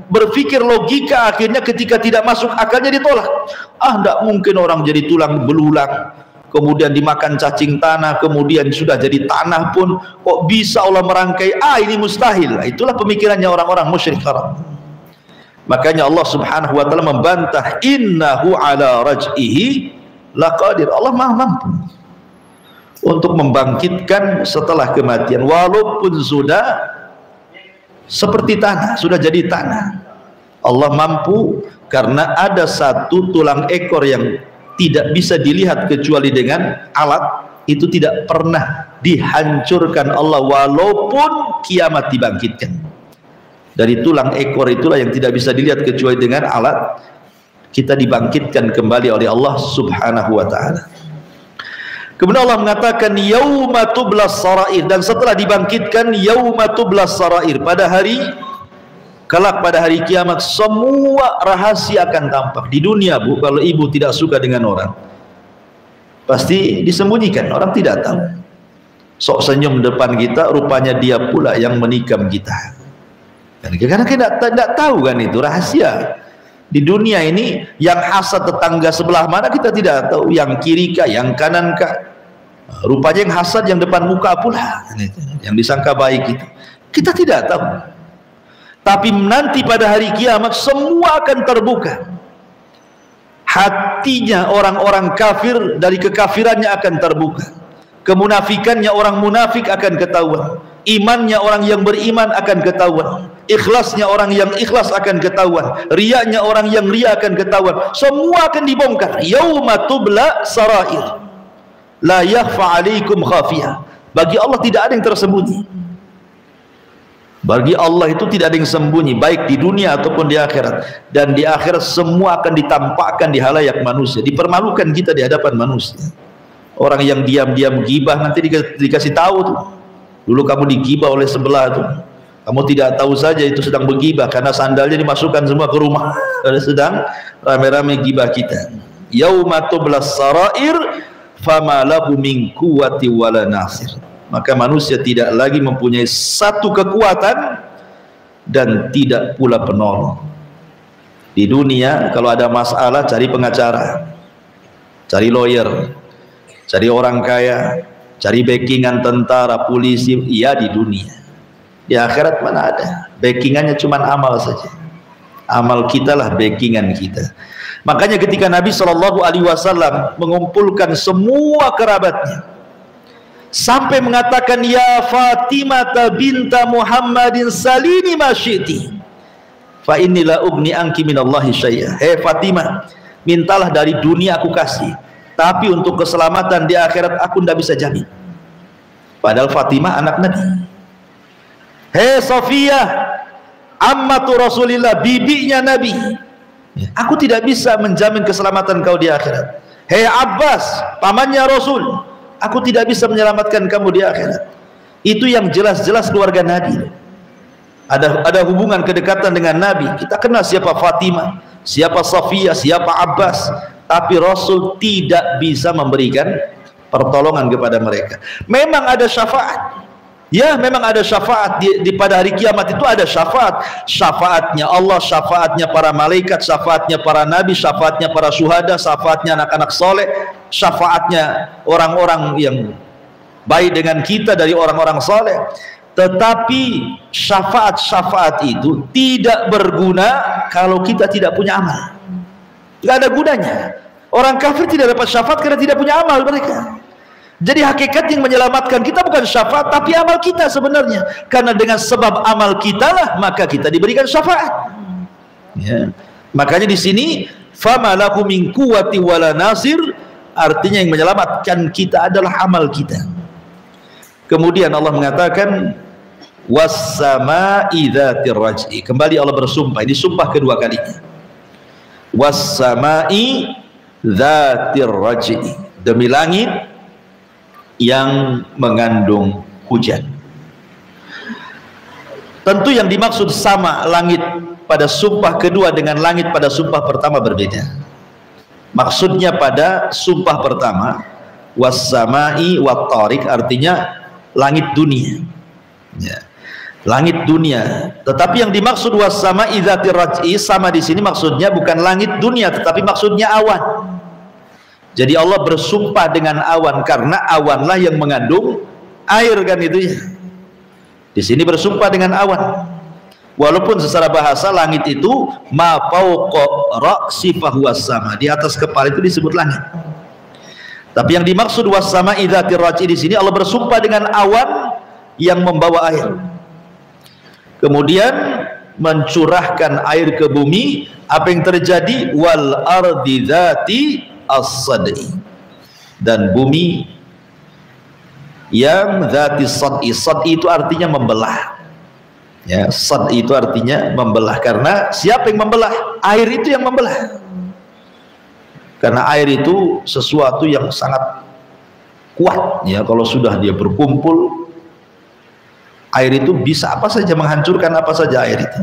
berpikir logika, akhirnya ketika tidak masuk akalnya ditolak. Tidak mungkin orang jadi tulang belulang, kemudian dimakan cacing tanah, kemudian sudah jadi tanah pun kok bisa Allah merangkai. Ini mustahil. Itulah pemikirannya orang-orang musyrik Arab. Makanya Allah subhanahu wa ta'ala membantah, innahu ala raj'ihi laqadir. Allah maha mampu untuk membangkitkan setelah kematian, walaupun sudah seperti tanah, sudah jadi tanah. Allah mampu karena ada satu tulang ekor yang tidak bisa dilihat kecuali dengan alat, itu tidak pernah dihancurkan Allah walaupun kiamat dibangkitkan. Dari tulang ekor itulah yang tidak bisa dilihat kecuali dengan alat, kita dibangkitkan kembali oleh Allah subhanahu wa ta'ala. Kemudian Allah mengatakan yauma tublas sarair, dan setelah dibangkitkan yauma tublas sarair, pada hari kelak, pada hari kiamat, semua rahasia akan tampak. Di dunia Bu, kalau ibu tidak suka dengan orang, pasti disembunyikan, orang tidak tahu. Sok senyum depan kita, rupanya dia pula yang menikam kita. Karena kita tidak tahu kan, itu rahasia. Di dunia ini yang hasad tetangga sebelah mana kita tidak tahu, yang kiri kah, yang kanan kah. Rupanya yang hasad yang depan muka pula, yang disangka baik itu kita tidak tahu. Tapi nanti pada hari kiamat semua akan terbuka. Hatinya orang-orang kafir dari kekafirannya akan terbuka, kemunafikannya orang munafik akan ketahuan, imannya orang yang beriman akan ketahuan, ikhlasnya orang yang ikhlas akan ketahuan, riyanya orang yang riya akan ketahuan. Semua akan dibongkar. Yauma tubla sarair la yakhfa alaikum khafiyah. Bagi Allah tidak ada yang tersembunyi. Bagi Allah itu tidak ada yang sembunyi, baik di dunia ataupun di akhirat. Dan di akhirat semua akan ditampakkan di halayak manusia, dipermalukan kita di hadapan manusia. Orang yang diam-diam gibah nanti dikasih tahu tuh, dulu kamu digibah oleh sebelah tuh, Kamu tidak tahu saja itu sedang bergibah karena sandalnya dimasukkan semua ke rumah. Sedang rame-rame gibah kita. Yauma tublas sarair fama lahu min quwwati wala nasir. Maka manusia tidak lagi mempunyai satu kekuatan dan tidak pula penolong. Di dunia kalau ada masalah cari pengacara, cari lawyer, cari orang kaya, cari backingan tentara, polisi. Iya di dunia. Di akhirat mana ada? Backingannya cuma amal saja. Amal kita lah backingan kita. Makanya ketika Nabi SAW mengumpulkan semua kerabatnya sampai mengatakan, ya Fatimah binta Muhammadin salini ma syi'ti fa inni la ugni anki minallahi syai'a. Hei Fatimah, mintalah dari dunia aku kasih, tapi untuk keselamatan di akhirat aku tidak bisa jamin. Padahal Fatimah anak Nabi. Hei Safiyah, ammatu Rasulillah, bibinya Nabi, aku tidak bisa menjamin keselamatan kau di akhirat. Hei Abbas, pamannya Rasul, aku tidak bisa menyelamatkan kamu di akhirat. Itu yang jelas-jelas keluarga Nabi. Ada hubungan kedekatan dengan Nabi. Kita kenal siapa Fatimah, siapa Safiyah, siapa Abbas, tapi Rasul tidak bisa memberikan pertolongan kepada mereka. Memang ada syafaat. Ya, memang ada syafaat di pada hari kiamat. Itu ada syafaat. Syafaatnya Allah, syafaatnya para malaikat, syafaatnya para nabi, syafaatnya para syuhada, syafaatnya anak-anak soleh, syafaatnya orang-orang yang baik dengan kita dari orang-orang soleh. Tetapi syafaat-syafaat itu tidak berguna kalau kita tidak punya amal. Tidak ada gunanya. Orang kafir tidak dapat syafaat karena tidak punya amal mereka. Jadi hakikat yang menyelamatkan kita bukan syafaat, tapi amal kita sebenarnya. Karena dengan sebab amal kita lah maka kita diberikan syafaat. Ya. Makanya di sini fama lahu min quwwati wala nasir, artinya yang menyelamatkan kita adalah amal kita. Kemudian Allah mengatakan was-sama'i dzatir raj'i. Kembali Allah bersumpah, ini sumpah kedua kalinya. Was-sama'i dzatir raj'i, demi langit yang mengandung hujan. Tentu yang dimaksud sama langit pada sumpah kedua dengan langit pada sumpah pertama berbeda. Maksudnya pada sumpah pertama was-sama'i wat-tariq, artinya langit dunia, ya, langit dunia. Tetapi yang dimaksud was-sama'i dzatir raj'i, sama di sini maksudnya bukan langit dunia tetapi maksudnya awan. Jadi Allah bersumpah dengan awan karena awanlah yang mengandung air, kan itu ya. Di sini bersumpah dengan awan. Walaupun secara bahasa langit itu ma fawqa ra'si fahuwas sama, di atas kepala itu disebut langit. Tapi yang dimaksud was-sama'i dzatir raj'i di sini Allah bersumpah dengan awan yang membawa air. Kemudian mencurahkan air ke bumi. Apa yang terjadi? Wal ardi dzati as-sad'i, dan bumi yang dzati sad'i. Sad'i itu artinya membelah. Ya, sad'i itu artinya membelah. Karena siapa yang membelah? Air itu yang membelah. Karena air itu sesuatu yang sangat kuat. Ya, kalau sudah dia berkumpul, air itu bisa apa saja menghancurkan apa saja air itu.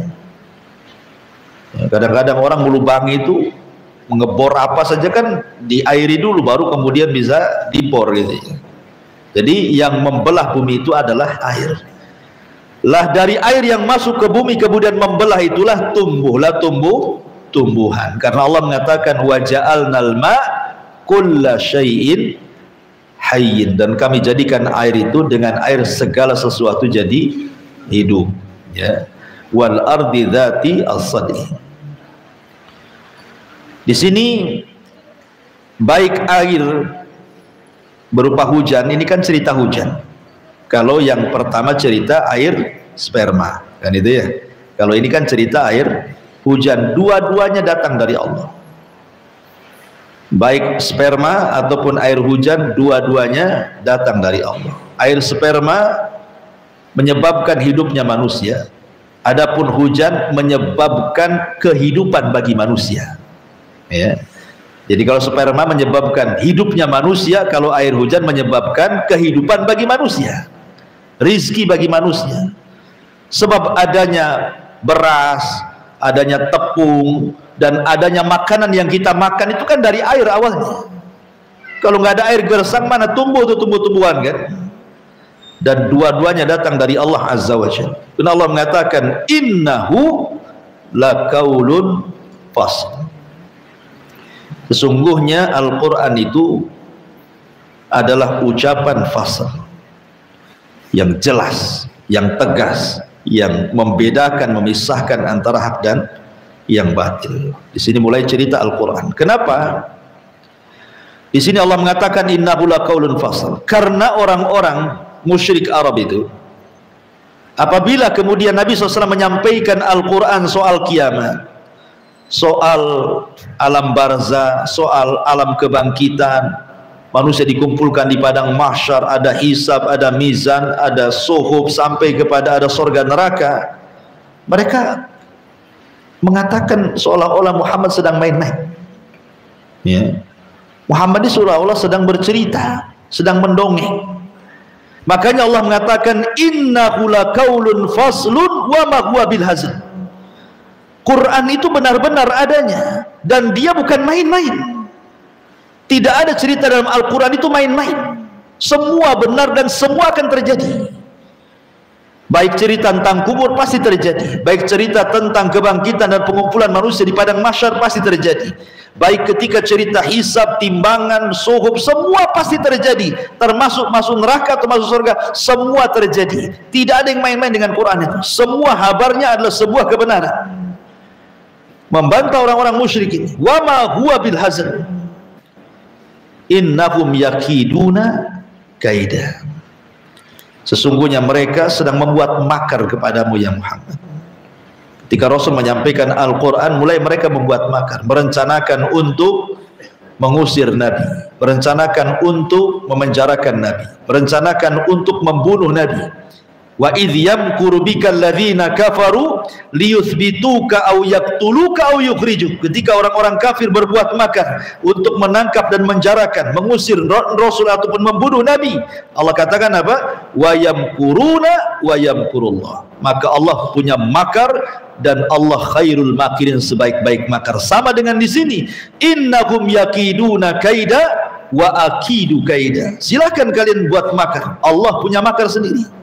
Kadang-kadang orang melubangi itu mengebor apa saja kan diairi dulu baru kemudian bisa dibor gitu ya. Jadi yang membelah bumi itu adalah air. Lah dari air yang masuk ke bumi kemudian membelah itulah tumbuhan. Karena Allah mengatakan wa ja'alnal ma' kulla syai'in hayyin, dan kami jadikan air itu dengan air segala sesuatu jadi hidup, ya. Wal ardi dzati as-sad'i. Di sini baik air berupa hujan, ini kan cerita hujan. Kalau yang pertama cerita air sperma, kan itu ya. Kalau ini kan cerita air hujan, dua-duanya datang dari Allah. Baik sperma ataupun air hujan, dua-duanya datang dari Allah. Air sperma menyebabkan hidupnya manusia, adapun hujan menyebabkan kehidupan bagi manusia. Ya. Jadi kalau sperma menyebabkan hidupnya manusia, kalau air hujan menyebabkan kehidupan bagi manusia, rizki bagi manusia. Sebab adanya beras, adanya tepung, dan adanya makanan yang kita makan itu kan dari air awalnya. Kalau nggak ada air gersang, mana tumbuh tuh tumbuh-tumbuhan kan? Dan dua-duanya datang dari Allah Azza wa Jalla. Dan Allah mengatakan innahu laqaulun fasl. Sesungguhnya Al-Quran itu adalah ucapan fasl yang jelas, yang tegas, yang membedakan, memisahkan antara hak dan yang batil. Di sini mulai cerita Al-Quran. Kenapa? Di sini Allah mengatakan innahu laqaulun fasl. Karena orang-orang musyrik Arab itu, apabila kemudian Nabi SAW menyampaikan Al-Quran soal kiamat, soal alam barzah, soal alam kebangkitan, manusia dikumpulkan di padang mahsyar, ada hisab, ada mizan, ada suhub, sampai kepada ada surga neraka, mereka mengatakan seolah-olah Muhammad sedang main-main, ya. Muhammad ini seolah-olah sedang bercerita, sedang mendongeng. Makanya Allah mengatakan innahu laqaulun faslun wa ma huwa bil hazl. Quran itu benar-benar adanya dan dia bukan main-main. Tidak ada cerita dalam Al-Quran itu main-main. Semua benar dan semua akan terjadi. Baik cerita tentang kubur pasti terjadi, baik cerita tentang kebangkitan dan pengumpulan manusia di padang mahsyar pasti terjadi, baik ketika cerita hisab, timbangan, suhub, semua pasti terjadi, termasuk masuk neraka atau masuk surga, semua terjadi. Tidak ada yang main-main dengan Quran itu. Semua habarnya adalah sebuah kebenaran. Membantah orang-orang musyrik ini, wa ma huwa bil hazl innahum yakiduna kaida. Sesungguhnya mereka sedang membuat makar kepadamu ya Muhammad. Ketika Rasul menyampaikan Al-Quran, mulai mereka membuat makar, merencanakan untuk mengusir Nabi, merencanakan untuk memenjarakan Nabi, merencanakan untuk membunuh Nabi. Wa idh yamkuru bika alladhina kafaru liyuthbituka aw yaqtuluka aw yukhrijuk. Ketika orang-orang kafir berbuat makar untuk menangkap dan menjarakan, mengusir Rasul ataupun membunuh Nabi, Allah katakan apa? Wa yamkuruna wa yamkurullah. Maka Allah punya makar dan Allah khairul makirin, sebaik-baik makar. Sama dengan di sini, innahum yakiduna kaida wa akidu kaida. Silakan kalian buat makar, Allah punya makar sendiri.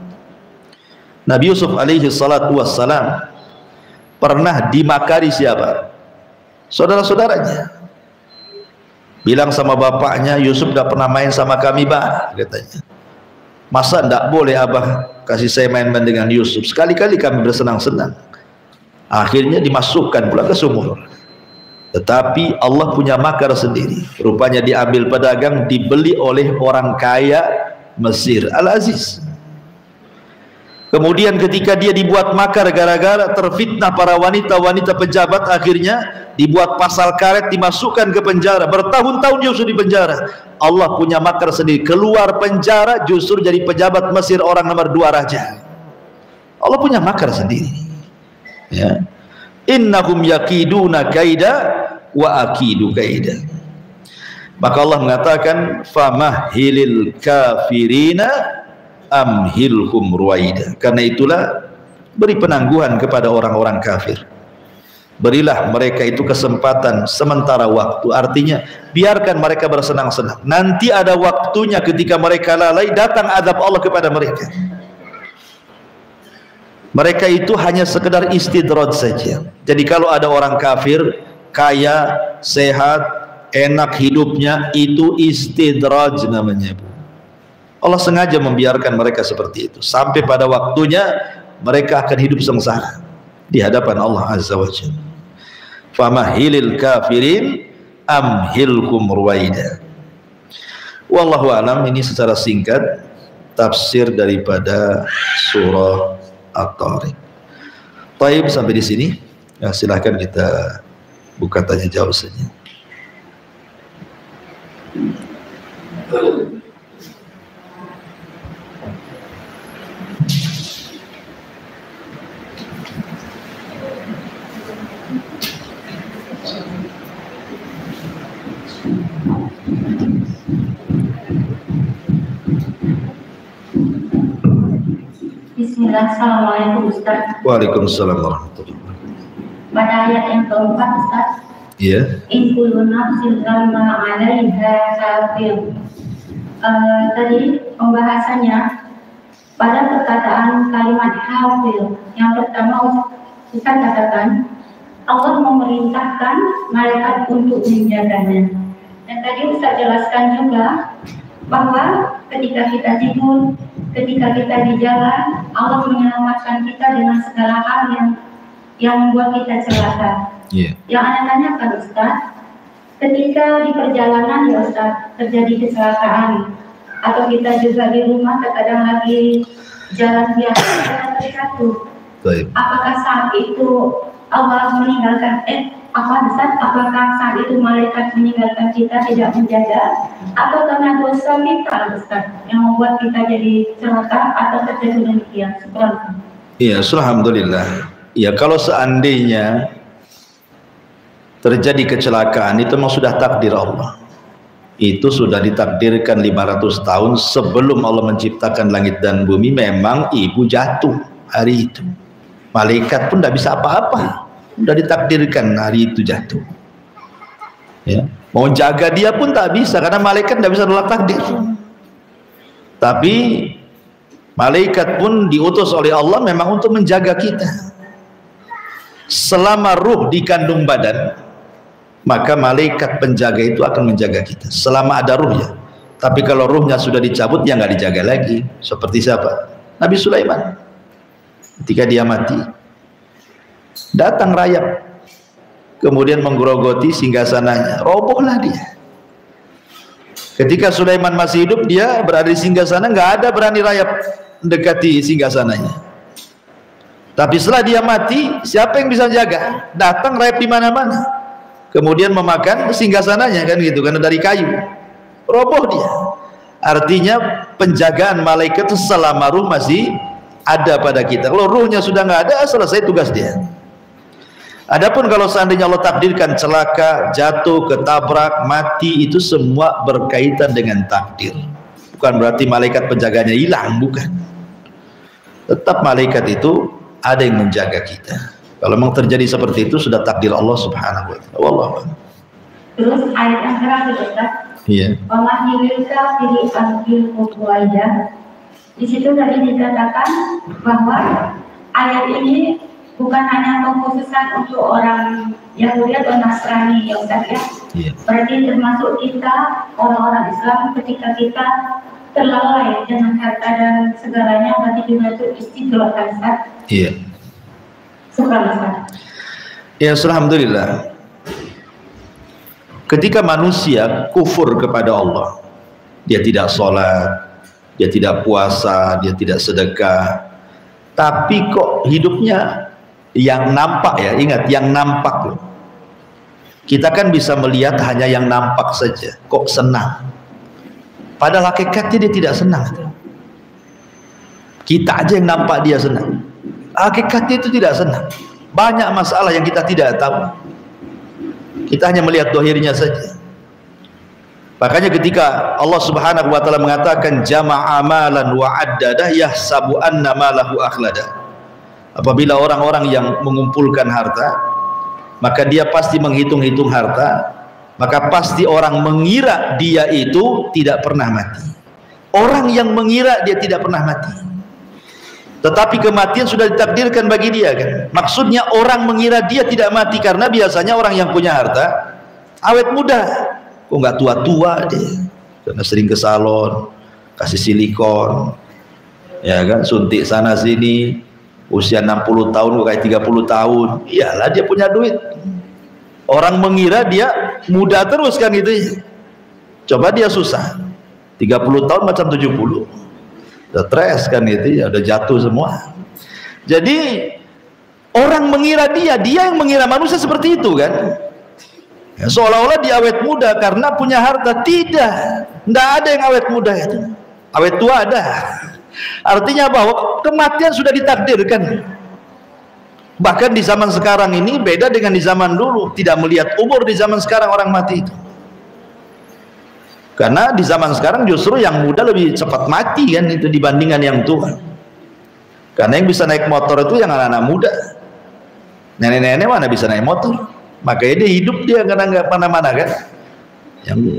Nabi Yusuf alaihi salatu wassalam pernah dimakari siapa? Saudara-saudaranya. Bilang sama bapaknya, Yusuf tidak pernah main sama kami, bah, katanya. Masa tidak boleh abah kasih saya main-main dengan Yusuf? Sekali-kali kami bersenang-senang. Akhirnya dimasukkan pula ke sumur. Tetapi Allah punya makar sendiri. Rupanya diambil pedagang, dibeli oleh orang kaya Mesir, Al-Aziz. Kemudian ketika dia dibuat makar gara-gara terfitnah para wanita-wanita pejabat, akhirnya dibuat pasal karet, dimasukkan ke penjara. Bertahun-tahun Yusuf di penjara. Allah punya makar sendiri. Keluar penjara justru jadi pejabat Mesir, orang nomor 2 raja. Allah punya makar sendiri. Ya. Innahum yakiduna kaida wa akidu kaida. Maka Allah mengatakan famahhilil kafirina amhilhum ruwaida. Karena itulah beri penangguhan kepada orang-orang kafir. Berilah mereka itu kesempatan sementara waktu. Artinya biarkan mereka bersenang-senang. Nanti ada waktunya ketika mereka lalai, datang azab Allah kepada mereka. Mereka itu hanya sekedar istidraj saja. Jadi kalau ada orang kafir kaya, sehat, enak hidupnya, itu istidraj namanya, Bu. Allah sengaja membiarkan mereka seperti itu sampai pada waktunya mereka akan hidup sengsara di hadapan Allah Azza wa Jalla. Famahilil kafirin amhilkum ruwaida. Wallahu alam. Ini secara singkat tafsir daripada surah At-Tariq. Baik, sampai di sini. Ya, silahkan kita buka tanya jawab saja. Bismillah. Bismillah. Assalamualaikum Ustaz. Waalaikumsalam warahmatullahi wabarakatuh. Pada ayat yang keempat Ustaz, Iya. in kullu nafsin lamma 'alaiha hafidh. Tadi pembahasannya pada perkataan kalimat hafidh. Yang pertama Ustaz katakan Allah memerintahkan malaikat untuk menjaganya. Dan tadi Ustaz jelaskan juga bahwa ketika kita tidur, ketika kita di jalan, Allah menyelamatkan kita dengan segala hal yang membuat kita celaka. Iya. Yang Anda tanyakan Ustaz, ketika di perjalanan ya Ustaz terjadi kecelakaan, atau kita juga di rumah terkadang lagi jalan biasa kita terjatuh, apakah saat itu Allah meninggalkan apakah saat itu malaikat meninggalkan kita tidak menjaga, atau karena dosa kita Ustaz yang membuat kita jadi celaka atau terjadi demikian? Iya, alhamdulillah. Ya, kalau seandainya terjadi kecelakaan itu memang sudah takdir Allah. Itu sudah ditakdirkan 500 tahun sebelum Allah menciptakan langit dan bumi. Memang ibu jatuh hari itu. Malaikat pun tidak bisa apa-apa. Sudah ditakdirkan hari itu jatuh. Ya. Mau jaga dia pun tak bisa karena malaikat tidak bisa nolak takdir. Tapi malaikat pun diutus oleh Allah memang untuk menjaga kita. Selama ruh dikandung badan, maka malaikat penjaga itu akan menjaga kita selama ada ruhnya. Tapi kalau ruhnya sudah dicabut, ya nggak dijaga lagi. Seperti siapa? Nabi Sulaiman. Ketika dia mati, datang rayap, kemudian menggerogoti singgasananya, robohlah dia. Ketika Sulaiman masih hidup, dia berada di singgasana, nggak ada berani rayap mendekati singgasananya. Tapi setelah dia mati, siapa yang bisa jaga? Datang rayap di mana-mana, kemudian memakan singgasananya, kan gitu, karena dari kayu, roboh dia. Artinya penjagaan malaikat itu selama ruh masih ada pada kita. Kalau ruhnya sudah nggak ada, selesai tugas dia. Adapun kalau seandainya Allah takdirkan celaka, jatuh, ketabrak, mati, itu semua berkaitan dengan takdir. Bukan berarti malaikat penjaganya hilang, bukan. Tetap malaikat itu ada yang menjaga kita. Kalau memang terjadi seperti itu, sudah takdir Allah Subhanahu wa ta'ala. Wallahu a'lam. Terus ayat yang terakhir Ustaz. Iya. Wamahililka fili anfil kubuaidah. Di situ tadi dikatakan bahwa ayat ini bukan hanya pengkhususan untuk orang Yahudi atau Nasrani ya Ustaz ya. Iya. Berarti termasuk kita orang-orang Islam ketika kita terlalai dengan harta dan segalanya, berarti juga itu istighfar Ustaz. Iya. Ya, alhamdulillah. Ketika manusia kufur kepada Allah, dia tidak sholat, dia tidak puasa, dia tidak sedekah, tapi kok hidupnya yang nampak, ya ingat, yang nampak loh. Kita kan bisa melihat hanya yang nampak saja, kok senang, padahal hakikatnya dia tidak senang. Kita aja yang nampak dia senang, hakikatnya itu tidak senang. Banyak masalah yang kita tidak tahu, kita hanya melihat dohirnya saja. Makanya ketika Allah Subhanahu wa ta'ala mengatakan jama'a amalan wa addadah yahsabu anna malahu akhlada, apabila orang-orang yang mengumpulkan harta, maka dia pasti menghitung-hitung harta, maka pasti orang mengira dia itu tidak pernah mati. Orang yang mengira dia tidak pernah mati, tetapi kematian sudah ditakdirkan bagi dia, kan? Maksudnya orang mengira dia tidak mati karena biasanya orang yang punya harta awet muda, kok nggak tua-tua dia, karena sering ke salon, kasih silikon, ya kan, suntik sana sini, usia 60 tahun kok kayak 30 tahun, iyalah dia punya duit. Orang mengira dia muda terus, kan gitu. Coba dia susah, 30 tahun macam 70, stres kan itu ya, udah jatuh semua. Jadi orang mengira dia yang mengira manusia seperti itu, kan ya, seolah-olah dia awet muda karena punya harta. Tidak ada yang awet muda itu, awet tua ada. Artinya bahwa kematian sudah ditakdirkan. Bahkan di zaman sekarang ini beda dengan di zaman dulu, tidak melihat umur di zaman sekarang orang mati itu. Karena di zaman sekarang justru yang muda lebih cepat mati, kan itu, dibandingkan yang tua. Karena yang bisa naik motor itu yang anak-anak muda. Nenek-nenek mana bisa naik motor? Makanya dia hidup dia karena nggak mana-mana kan.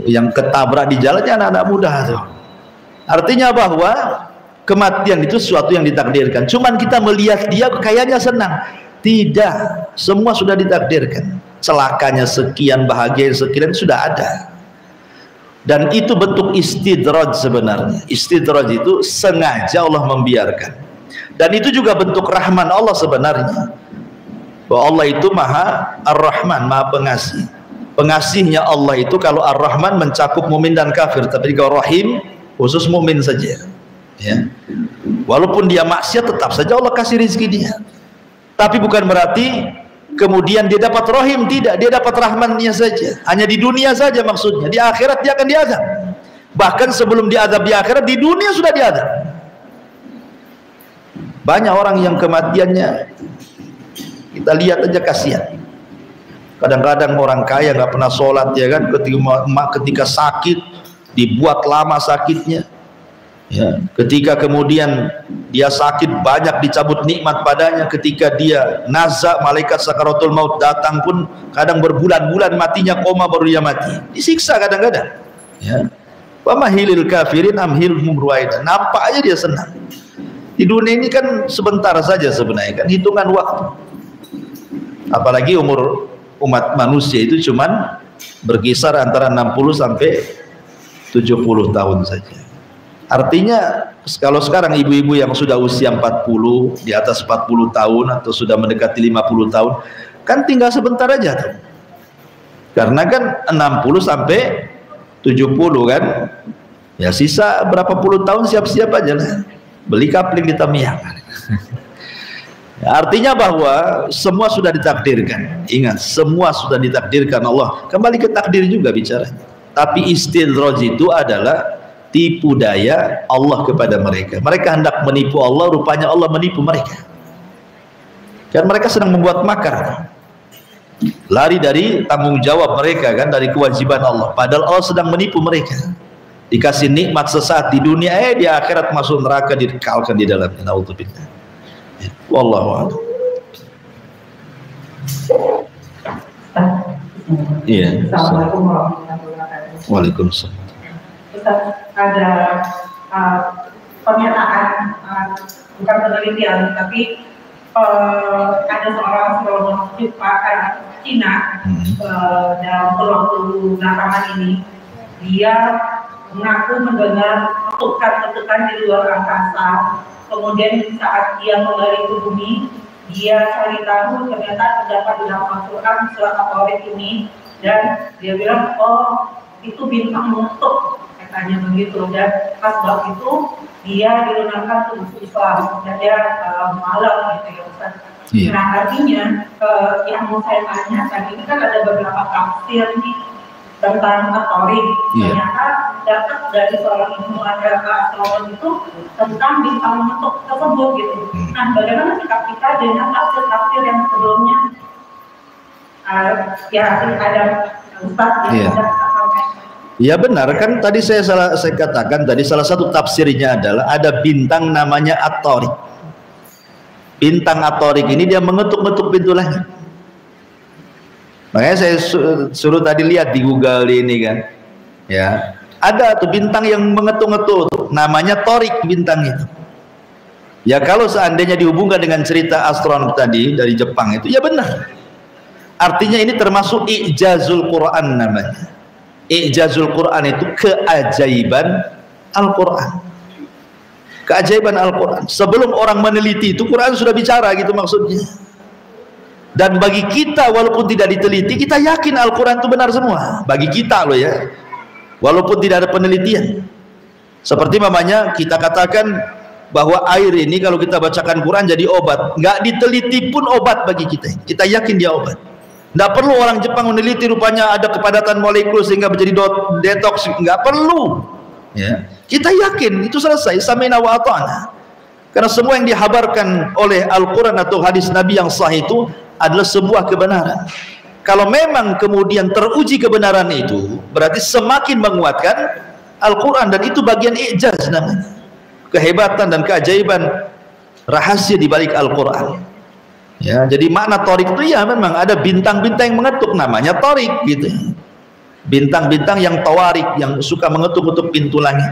Yang ketabrak di jalannya anak-anak muda tuh. Artinya bahwa kematian itu sesuatu yang ditakdirkan. Cuman kita melihat dia kayaknya senang. Tidak, semua sudah ditakdirkan. Celakanya sekian, bahagia sekian sudah ada. Dan itu bentuk istidraj sebenarnya. Istidraj itu sengaja Allah membiarkan. Dan itu juga bentuk rahman Allah sebenarnya. Bahwa Allah itu Maha Ar-Rahman, Maha Pengasih. Pengasihnya Allah itu kalau Ar-Rahman mencakup mukmin dan kafir, tapi kalau Rahim khusus mukmin saja. Ya. Walaupun dia maksiat tetap saja Allah kasih rezeki dia. Tapi bukan berarti kemudian dia dapat Rahim, tidak, dia dapat rahmannya saja. Hanya di dunia saja maksudnya. Di akhirat dia akan diazab. Bahkan sebelum diazab di akhirat, di dunia sudah diazab. Banyak orang yang kematiannya kita lihat aja kasihan. Kadang-kadang orang kaya nggak pernah sholat ya kan, ketika sakit dibuat lama sakitnya. Ya, ketika kemudian dia sakit banyak dicabut nikmat padanya, ketika dia nazak malaikat sakaratul maut datang pun kadang berbulan-bulan matinya, koma baru dia mati, disiksa kadang-kadang. Ya, pamahilil kafirin amhilhum ruwaida, nampak aja dia senang. Di dunia ini kan sebentar saja sebenarnya kan, hitungan waktu. Apalagi umur umat manusia itu cuman berkisar antara 60 sampai 70 tahun saja. Artinya kalau sekarang ibu-ibu yang sudah usia 40, di atas 40 tahun atau sudah mendekati 50 tahun, kan tinggal sebentar aja tuh. Karena kan 60 sampai 70 kan, ya sisa berapa puluh tahun siap-siap aja lah. Beli kapling di Tamiang. Ya, artinya bahwa semua sudah ditakdirkan. Ingat, semua sudah ditakdirkan Allah. Kembali ke takdir juga bicara. Tapi istidraj itu adalah tipu daya Allah kepada mereka. Mereka hendak menipu Allah, rupanya Allah menipu mereka. Dan mereka sedang membuat makar. Lari dari tanggung jawab mereka kan, dari kewajiban Allah. Padahal Allah sedang menipu mereka. Dikasih nikmat sesaat di dunia, di akhirat masuk neraka, dikekalkan di dalamnya. Naudzubillah. Wallahu a'lam. Iya. Assalamualaikum warahmatullahi wabarakatuh. Waalaikumsalam. Ustaz, ada pernyataan, bukan penelitian, tapi ada seorang astrolog Cina dalam waktu belakangan ini, dia mengaku mendengar ketukan-ketukan di luar angkasa. Kemudian saat dia kembali ke bumi, dia cari tahu ternyata terdapat di dalam Al-Quran surat At-Tariq ini, dan dia bilang, oh itu bintang menutup, katanya begitu. Dan pas waktu itu dia dilunakkan ke musuh Islam dan dia malam gitu ya Ustaz. Yeah. Nah artinya yang mau saya tanyakan ini kan ada beberapa tafsir nih tentang At-Tariq. Ternyata dapat dari seorang ilmu astrolog itu tentang bintang menutup tersebut gitu. Nah bagaimana sikap kita dengan tafsir-tafsir yang sebelumnya? Ya ada Ustaz yang sudah sampaikan. Ya benar kan, tadi saya katakan tadi salah satu tafsirnya adalah ada bintang namanya At-Tariq. Bintang At-Tariq ini dia mengetuk-ngetuk pintu langit. Makanya saya suruh tadi lihat di Google ini kan, ya ada tuh bintang yang mengetuk-ngetuk, namanya Tariq bintang itu. Ya kalau seandainya dihubungkan dengan cerita astronom tadi dari Jepang itu, ya benar. Artinya ini termasuk i'jazul Quran namanya. I'jazul Quran itu keajaiban Al-Quran. Keajaiban Al-Quran. Sebelum orang meneliti itu Quran sudah bicara gitu maksudnya. Dan bagi kita walaupun tidak diteliti, kita yakin Al-Quran itu benar semua. Bagi kita loh ya, walaupun tidak ada penelitian. Seperti mamanya kita katakan bahwa air ini kalau kita bacakan Quran jadi obat. Nggak diteliti pun obat bagi kita. Kita yakin dia obat. Nggak perlu orang Jepang meneliti rupanya ada kepadatan molekul sehingga menjadi detox. Nggak perlu. Ya. Kita yakin itu selesai. Sami'na wa ata'na. Karena semua yang dihabarkan oleh Al-Quran atau hadis Nabi yang sah itu adalah sebuah kebenaran. Kalau memang kemudian teruji kebenaran itu, berarti semakin menguatkan Al-Quran, dan itu bagian i'jaz namanya. Kehebatan dan keajaiban rahasia di balik Al-Quran. Ya, jadi makna torik itu ya memang ada bintang-bintang yang mengetuk, namanya torik gitu. Bintang-bintang yang tawarik, yang suka mengetuk-ketuk pintu langit.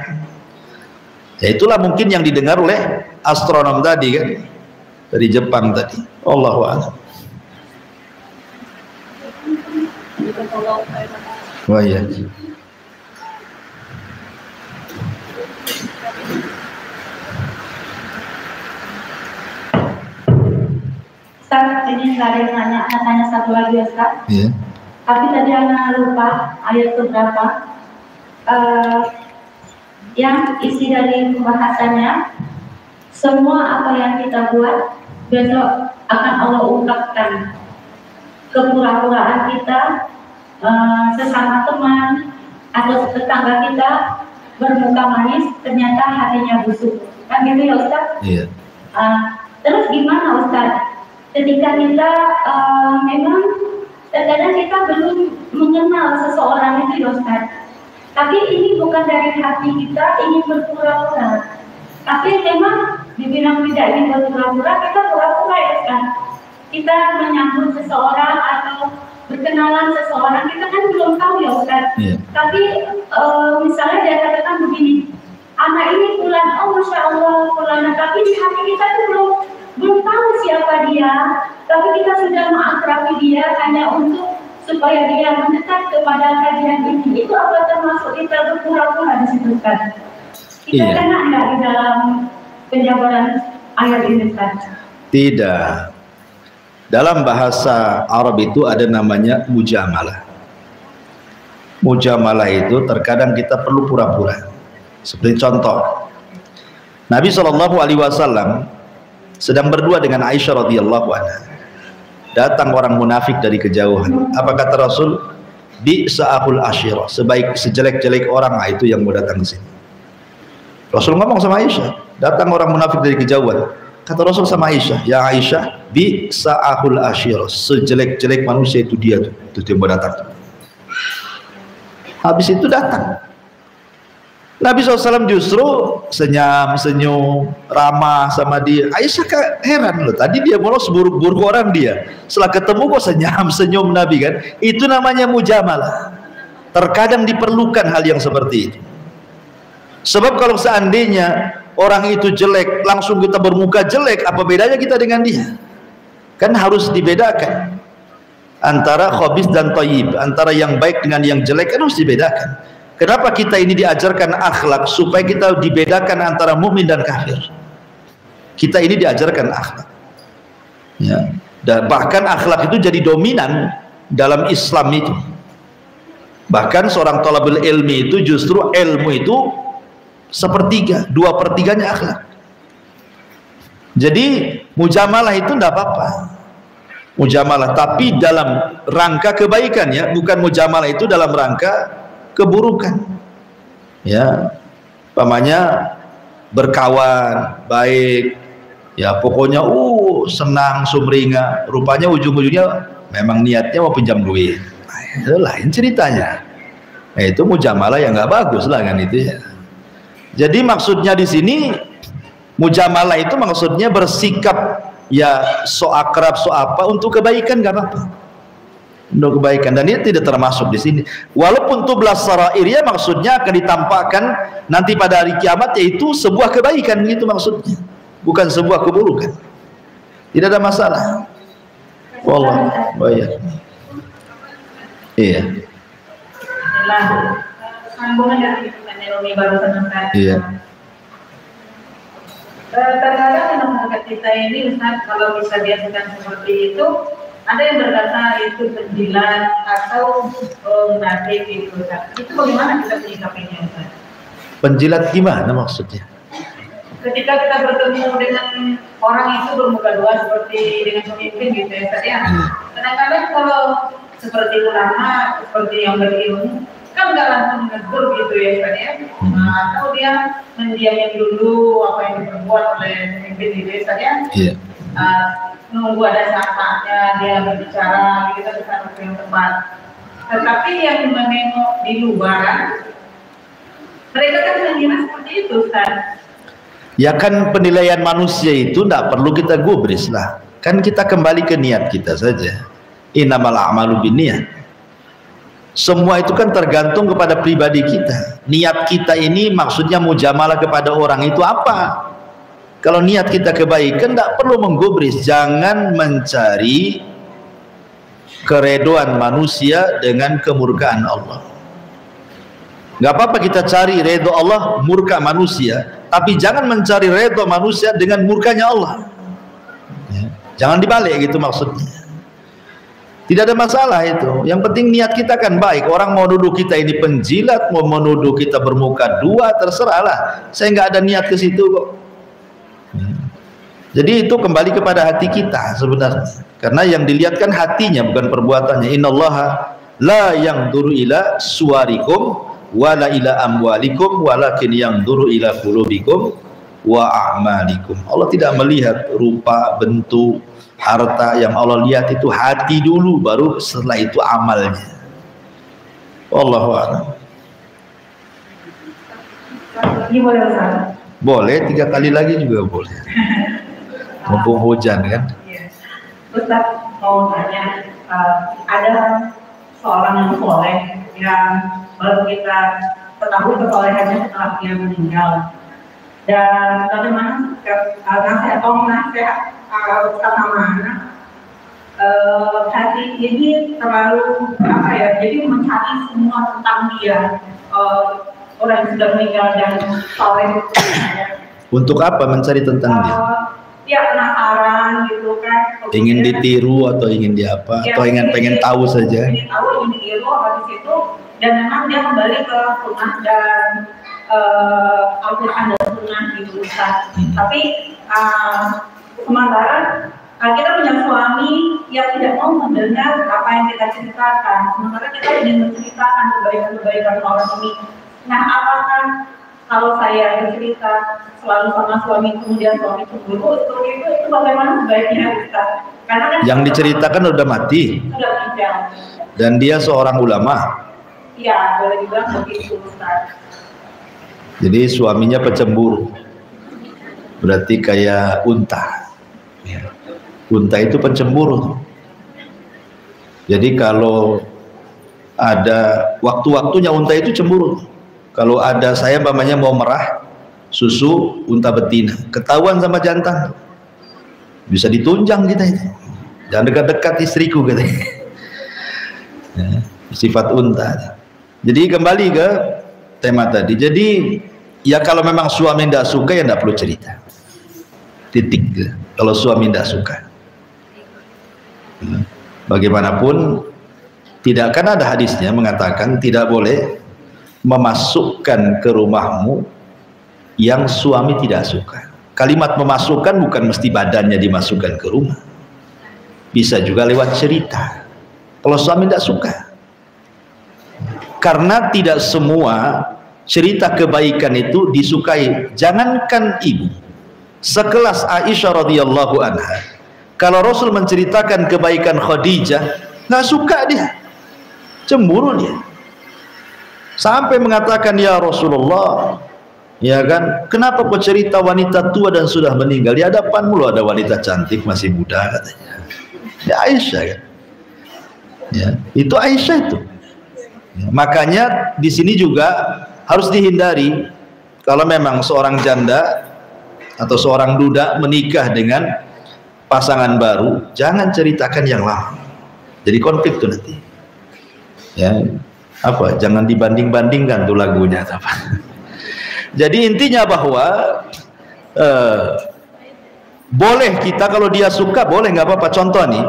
Ya itulah mungkin yang didengar oleh astronom tadi kan, dari Jepang tadi. Allahu a'lam. Wah ya. Ustaz, ini nggak ada yang nanya, tanya satu lagi Ustaz. Iya. Tapi tadi anak lupa ayat keberapa. Yang isi dari pembahasannya, semua apa yang kita buat besok akan Allah ungkapkan. Kepura-puraan kita, sesama teman atau tetangga kita bermuka manis, ternyata hatinya busuk. Kan gitu ya Ustaz? Iya. Terus gimana Ustaz? Ketika kita memang terkadang kita belum mengenal seseorang itu ya Ustaz. Tapi ini bukan dari hati kita ingin berpura-pura. Tapi memang dibilang tidak ingin berpura-pura, kita pura-pura ya Ustaz. Kita menyambut seseorang atau berkenalan seseorang, kita kan belum tahu ya Ustaz. Yeah. Tapi misalnya dia katakan begini, anak ini bulan, oh Masya Allah bulan, tapi di hati kita tuh belum tahu siapa dia, tapi kita sudah mengakrabi dia hanya untuk supaya dia mendekat kepada kajian ini. Itu apa termasuk kita berpura-pura di situ kan? Kita kena enggak di dalam penjabaran ayat ini Ustaz? Tidak. Dalam bahasa Arab itu ada namanya mujamalah. Mujamalah itu terkadang kita perlu pura-pura. Seperti contoh, Nabi SAW sedang berdua dengan Aisyah radhiyallahu anha. Datang orang munafik dari kejauhan. Apa kata Rasul? Bi sa'ahul asyirah, sejelek-jelek orang itu yang mau datang ke sini. Rasul ngomong sama Aisyah. Datang orang munafik dari kejauhan. Kata Rasul sama Aisyah, ya Aisyah, bi sa'ahul asyirah, sejelek-jelek manusia itu dia tuh, itu dia mau datang. Habis itu datang. Nabi SAW justru senyum, ramah sama dia. Aisyah heran loh, tadi dia mau seburuk-buruk orang dia. Setelah ketemu kok senyum Nabi kan. Itu namanya mujamalah. Terkadang diperlukan hal yang seperti itu. Sebab kalau seandainya orang itu jelek, langsung kita bermuka jelek, apa bedanya kita dengan dia? Kan harus dibedakan antara khabith dan thayyib, antara yang baik dengan yang jelek kan harus dibedakan. Kenapa kita ini diajarkan akhlak? Supaya kita dibedakan antara mukmin dan kafir. Kita ini diajarkan akhlak, ya. Dan bahkan akhlak itu jadi dominan dalam Islam itu. Bahkan seorang thalabul ilmi itu justru ilmu itu sepertiga, 2/3-nya akhlak. Jadi mujamalah itu tidak apa-apa. Mujamalah, tapi dalam rangka kebaikan ya, bukan mujamalah itu dalam rangka keburukan. Ya, umpamanya berkawan baik, ya pokoknya senang sumringah, rupanya ujung-ujungnya memang niatnya mau pinjam duit. Nah, itu lain ceritanya. Nah, itu mujamalah yang nggak bagus lah kan itu ya. Jadi maksudnya di sini mujamalah itu maksudnya bersikap ya so akrab so apa untuk kebaikan, nggak apa-apa. Untuk kebaikan, dan ini tidak termasuk di sini. Walaupun tublas sarair ya maksudnya akan ditampakkan nanti pada hari kiamat, yaitu sebuah kebaikan gitu maksudnya, bukan sebuah keburukan. Tidak ada masalah. Wallah, baik. Iya. Sambungan dari pertanyaan Romi barusan Ustaz. Iya. Terkadang di masyarakat kita ini Ustaz, kalau bisa diajukan seperti itu, ada yang berkata itu penjilat atau munafik gitu Ustaz. Itu bagaimana kita menyikapinya Ustaz? Penjilat gimana maksudnya? Ketika kita bertemu dengan orang itu bermuka dua seperti dengan pemimpin gitu ya Ustaz ya. Kadang-kadang kalau seperti ulama, seperti yang berilmu, kan nggak langsung menegur gitu ya Ustaz ya. Atau dia mendiamkan dulu apa yang diperbuat oleh pemimpin gitu ya Ustaz ya. Iya. Nunggu ada saatnya dia berbicara, kita bisa waktu yang tepat. Tetapi yang menengok di luar, mereka kan mengira seperti itu Ustaz. Ya kan penilaian manusia itu tidak perlu kita gubris lah. Kan kita kembali ke niat kita saja. Innamal a'malu binniyat. Semua itu kan tergantung kepada pribadi kita. Niat kita ini maksudnya mujamalah kepada orang itu apa? Kalau niat kita kebaikan tidak perlu menggubris. Jangan mencari keredoan manusia dengan kemurkaan Allah. Gak apa-apa kita cari redho Allah, murka manusia, tapi jangan mencari redho manusia dengan murkanya Allah. Ya. Jangan dibalik gitu maksudnya. Tidak ada masalah itu. Yang penting niat kita kan baik. Orang mau nuduh kita ini penjilat, mau menuduh kita bermuka dua, terserahlah. Saya nggak ada niat ke situ kok. Ya. Jadi itu kembali kepada hati kita sebenarnya. Karena yang dilihat kan hatinya, bukan perbuatannya. Innallaha la yanzuru ila suwarikum wala ila amwalikum walakin yanzuru ila qulubikum wa a'malikum. Allah tidak melihat rupa, bentuk, harta. Yang Allah lihat itu hati dulu, baru setelah itu amalnya. Wallahu a'lam. Ini boleh Ustaz? Boleh, 3 kali lagi juga boleh. Mumpung hujan kan. Ustaz mau tanya, ada seorang yang soleh yang baru kita ketahui kesolehannya setelah dia meninggal, dan bagaimana nasihat atau nasihat sama mana hati ini terlalu apa ya, jadi mencari semua tentang dia, orang yang sudah meninggal dan soleh. Untuk apa mencari tentang dia? Ya penasaran gitu kan. Ingin ditiru atau ingin diapa? Ya, atau pengen tahu saja? Ingin tahu, ingin ditiru habis itu, dan memang dia kembali ke sunnah dan Al-Quran dan sunnah gitu Ustaz. Tapi sementara kita punya suami yang tidak mau mendengar apa yang kita ceritakan, sementara kita ingin menceritakan kebaikan-kebaikan orang ini. Nah, apakah kalau saya bercerita selalu sama suami, kemudian suami cemburu, itu bagaimana sebaiknya Ustaz? Karena kan yang diceritakan udah mati. Sudah meninggal. Dan dia seorang ulama. Iya, boleh dibilang begitu Ustaz. Jadi suaminya pecemburu. Berarti kayak unta. Ya. Unta itu pencemburu. Jadi kalau ada waktu-waktunya unta itu cemburu. Kalau ada saya mamanya mau merah susu unta betina, ketahuan sama jantan, bisa ditunjang kita itu. Jangan dekat-dekat istriku katanya. Ya, sifat unta. Jadi kembali ke tema tadi. Jadi ya kalau memang suami tidak suka ya tidak perlu cerita. Titik. Kalau suami tidak suka. Bagaimanapun tidak akan ada hadisnya mengatakan tidak boleh memasukkan ke rumahmu yang suami tidak suka. Kalimat memasukkan bukan mesti badannya dimasukkan ke rumah, bisa juga lewat cerita. Kalau suami tidak suka, karena tidak semua cerita kebaikan itu disukai. Jangankan ibu, sekelas Aisyah radhiyallahu anha, kalau Rasul menceritakan kebaikan Khadijah, nggak suka dia, cemburu dia. Sampai mengatakan, ya Rasulullah, ya kan, kenapa kau cerita wanita tua dan sudah meninggal? Di hadapanmu loh ada wanita cantik masih muda katanya. Ya Aisyah kan. Ya, itu Aisyah itu. Ya, makanya di sini juga harus dihindari kalau memang seorang janda atau seorang duda menikah dengan pasangan baru, jangan ceritakan yang lama. Jadi konflik tuh nanti. Ya. Apa? Jangan dibanding-bandingkan tuh lagunya apa. Jadi intinya bahwa boleh kita kalau dia suka boleh nggak apa-apa. Contoh nih,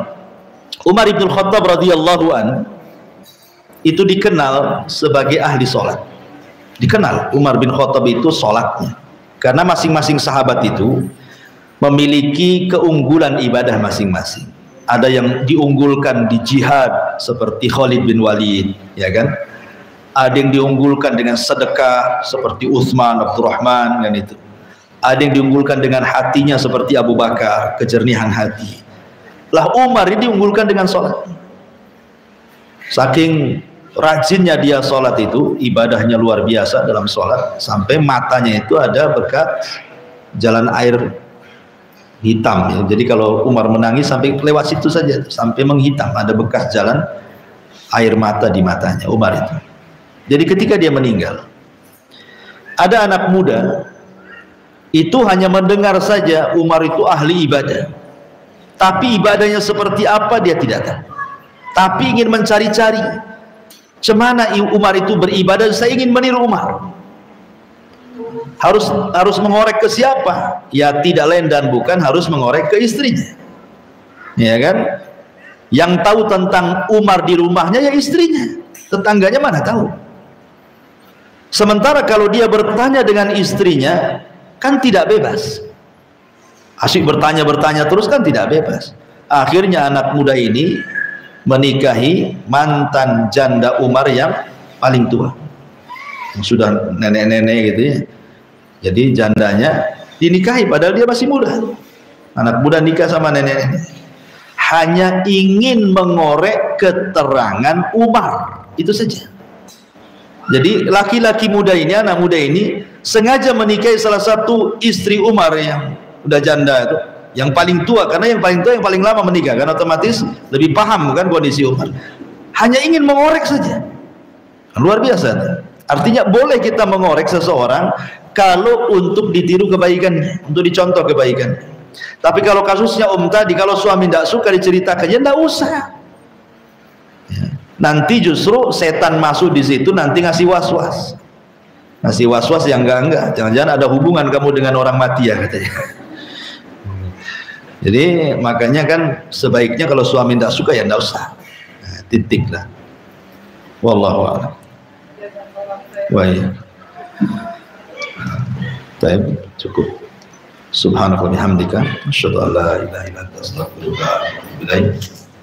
Umar bin Khattab radhiyallahu an itu dikenal sebagai ahli sholat. Dikenal Umar bin Khattab itu sholatnya, karena masing-masing sahabat itu memiliki keunggulan ibadah masing-masing. Ada yang diunggulkan di jihad seperti Khalid bin Walid, ya kan? Ada yang diunggulkan dengan sedekah seperti Utsman, Abdurrahman, kan itu. Ada yang diunggulkan dengan hatinya seperti Abu Bakar, kejernihan hati. Lah Umar ini diunggulkan dengan sholat. Saking rajinnya dia sholat itu, ibadahnya luar biasa dalam sholat, sampai matanya itu ada bekas jalan air hitam ya. Jadi kalau Umar menangis sampai lewat situ saja, sampai menghitam, ada bekas jalan air mata di matanya Umar itu. Jadi ketika dia meninggal, ada anak muda itu hanya mendengar saja Umar itu ahli ibadah, tapi ibadahnya seperti apa dia tidak tahu, tapi ingin mencari-cari cemana Umar itu beribadah. Saya ingin meniru Umar. Harus mengorek ke siapa? Ya tidak lain dan bukan harus mengorek ke istrinya, ya kan? Yang tahu tentang Umar di rumahnya ya istrinya, tetangganya mana tahu. Sementara kalau dia bertanya dengan istrinya kan tidak bebas, asyik bertanya terus kan tidak bebas. Akhirnya anak muda ini menikahi mantan janda Umar yang paling tua, yang sudah nenek-nenek gitu ya. Jadi jandanya dinikahi padahal dia masih muda. Anak muda nikah sama nenek-nenek, hanya ingin mengorek keterangan Umar, itu saja. Jadi laki-laki muda ini, anak muda ini sengaja menikahi salah satu istri Umar yang udah janda itu, yang paling tua, karena yang paling tua yang paling lama menikah, karena otomatis lebih paham kan kondisi Umar. Hanya ingin mengorek saja. Luar biasa. Artinya boleh kita mengorek seseorang kalau untuk ditiru kebaikannya, untuk dicontoh kebaikan. Tapi kalau kasusnya tadi, kalau suami tidak suka diceritakan, ya tidak usah. Ya. Nanti justru setan masuk di situ, nanti ngasih was-was, yang enggak. Jangan-jangan ada hubungan kamu dengan orang mati ya katanya. Jadi makanya kan sebaiknya kalau suami tidak suka ya tidak usah. Nah, titik lah. Wallahu a'lam. Wah. Baik, cukup. Subhanaka wa bihamdika asyhadu an la ilaha illa anta astaghfiruka wa atubu ilaik.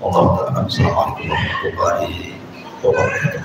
Wallahu ta'ala. Assalamualaikum warahmatullahi wabarakatuh.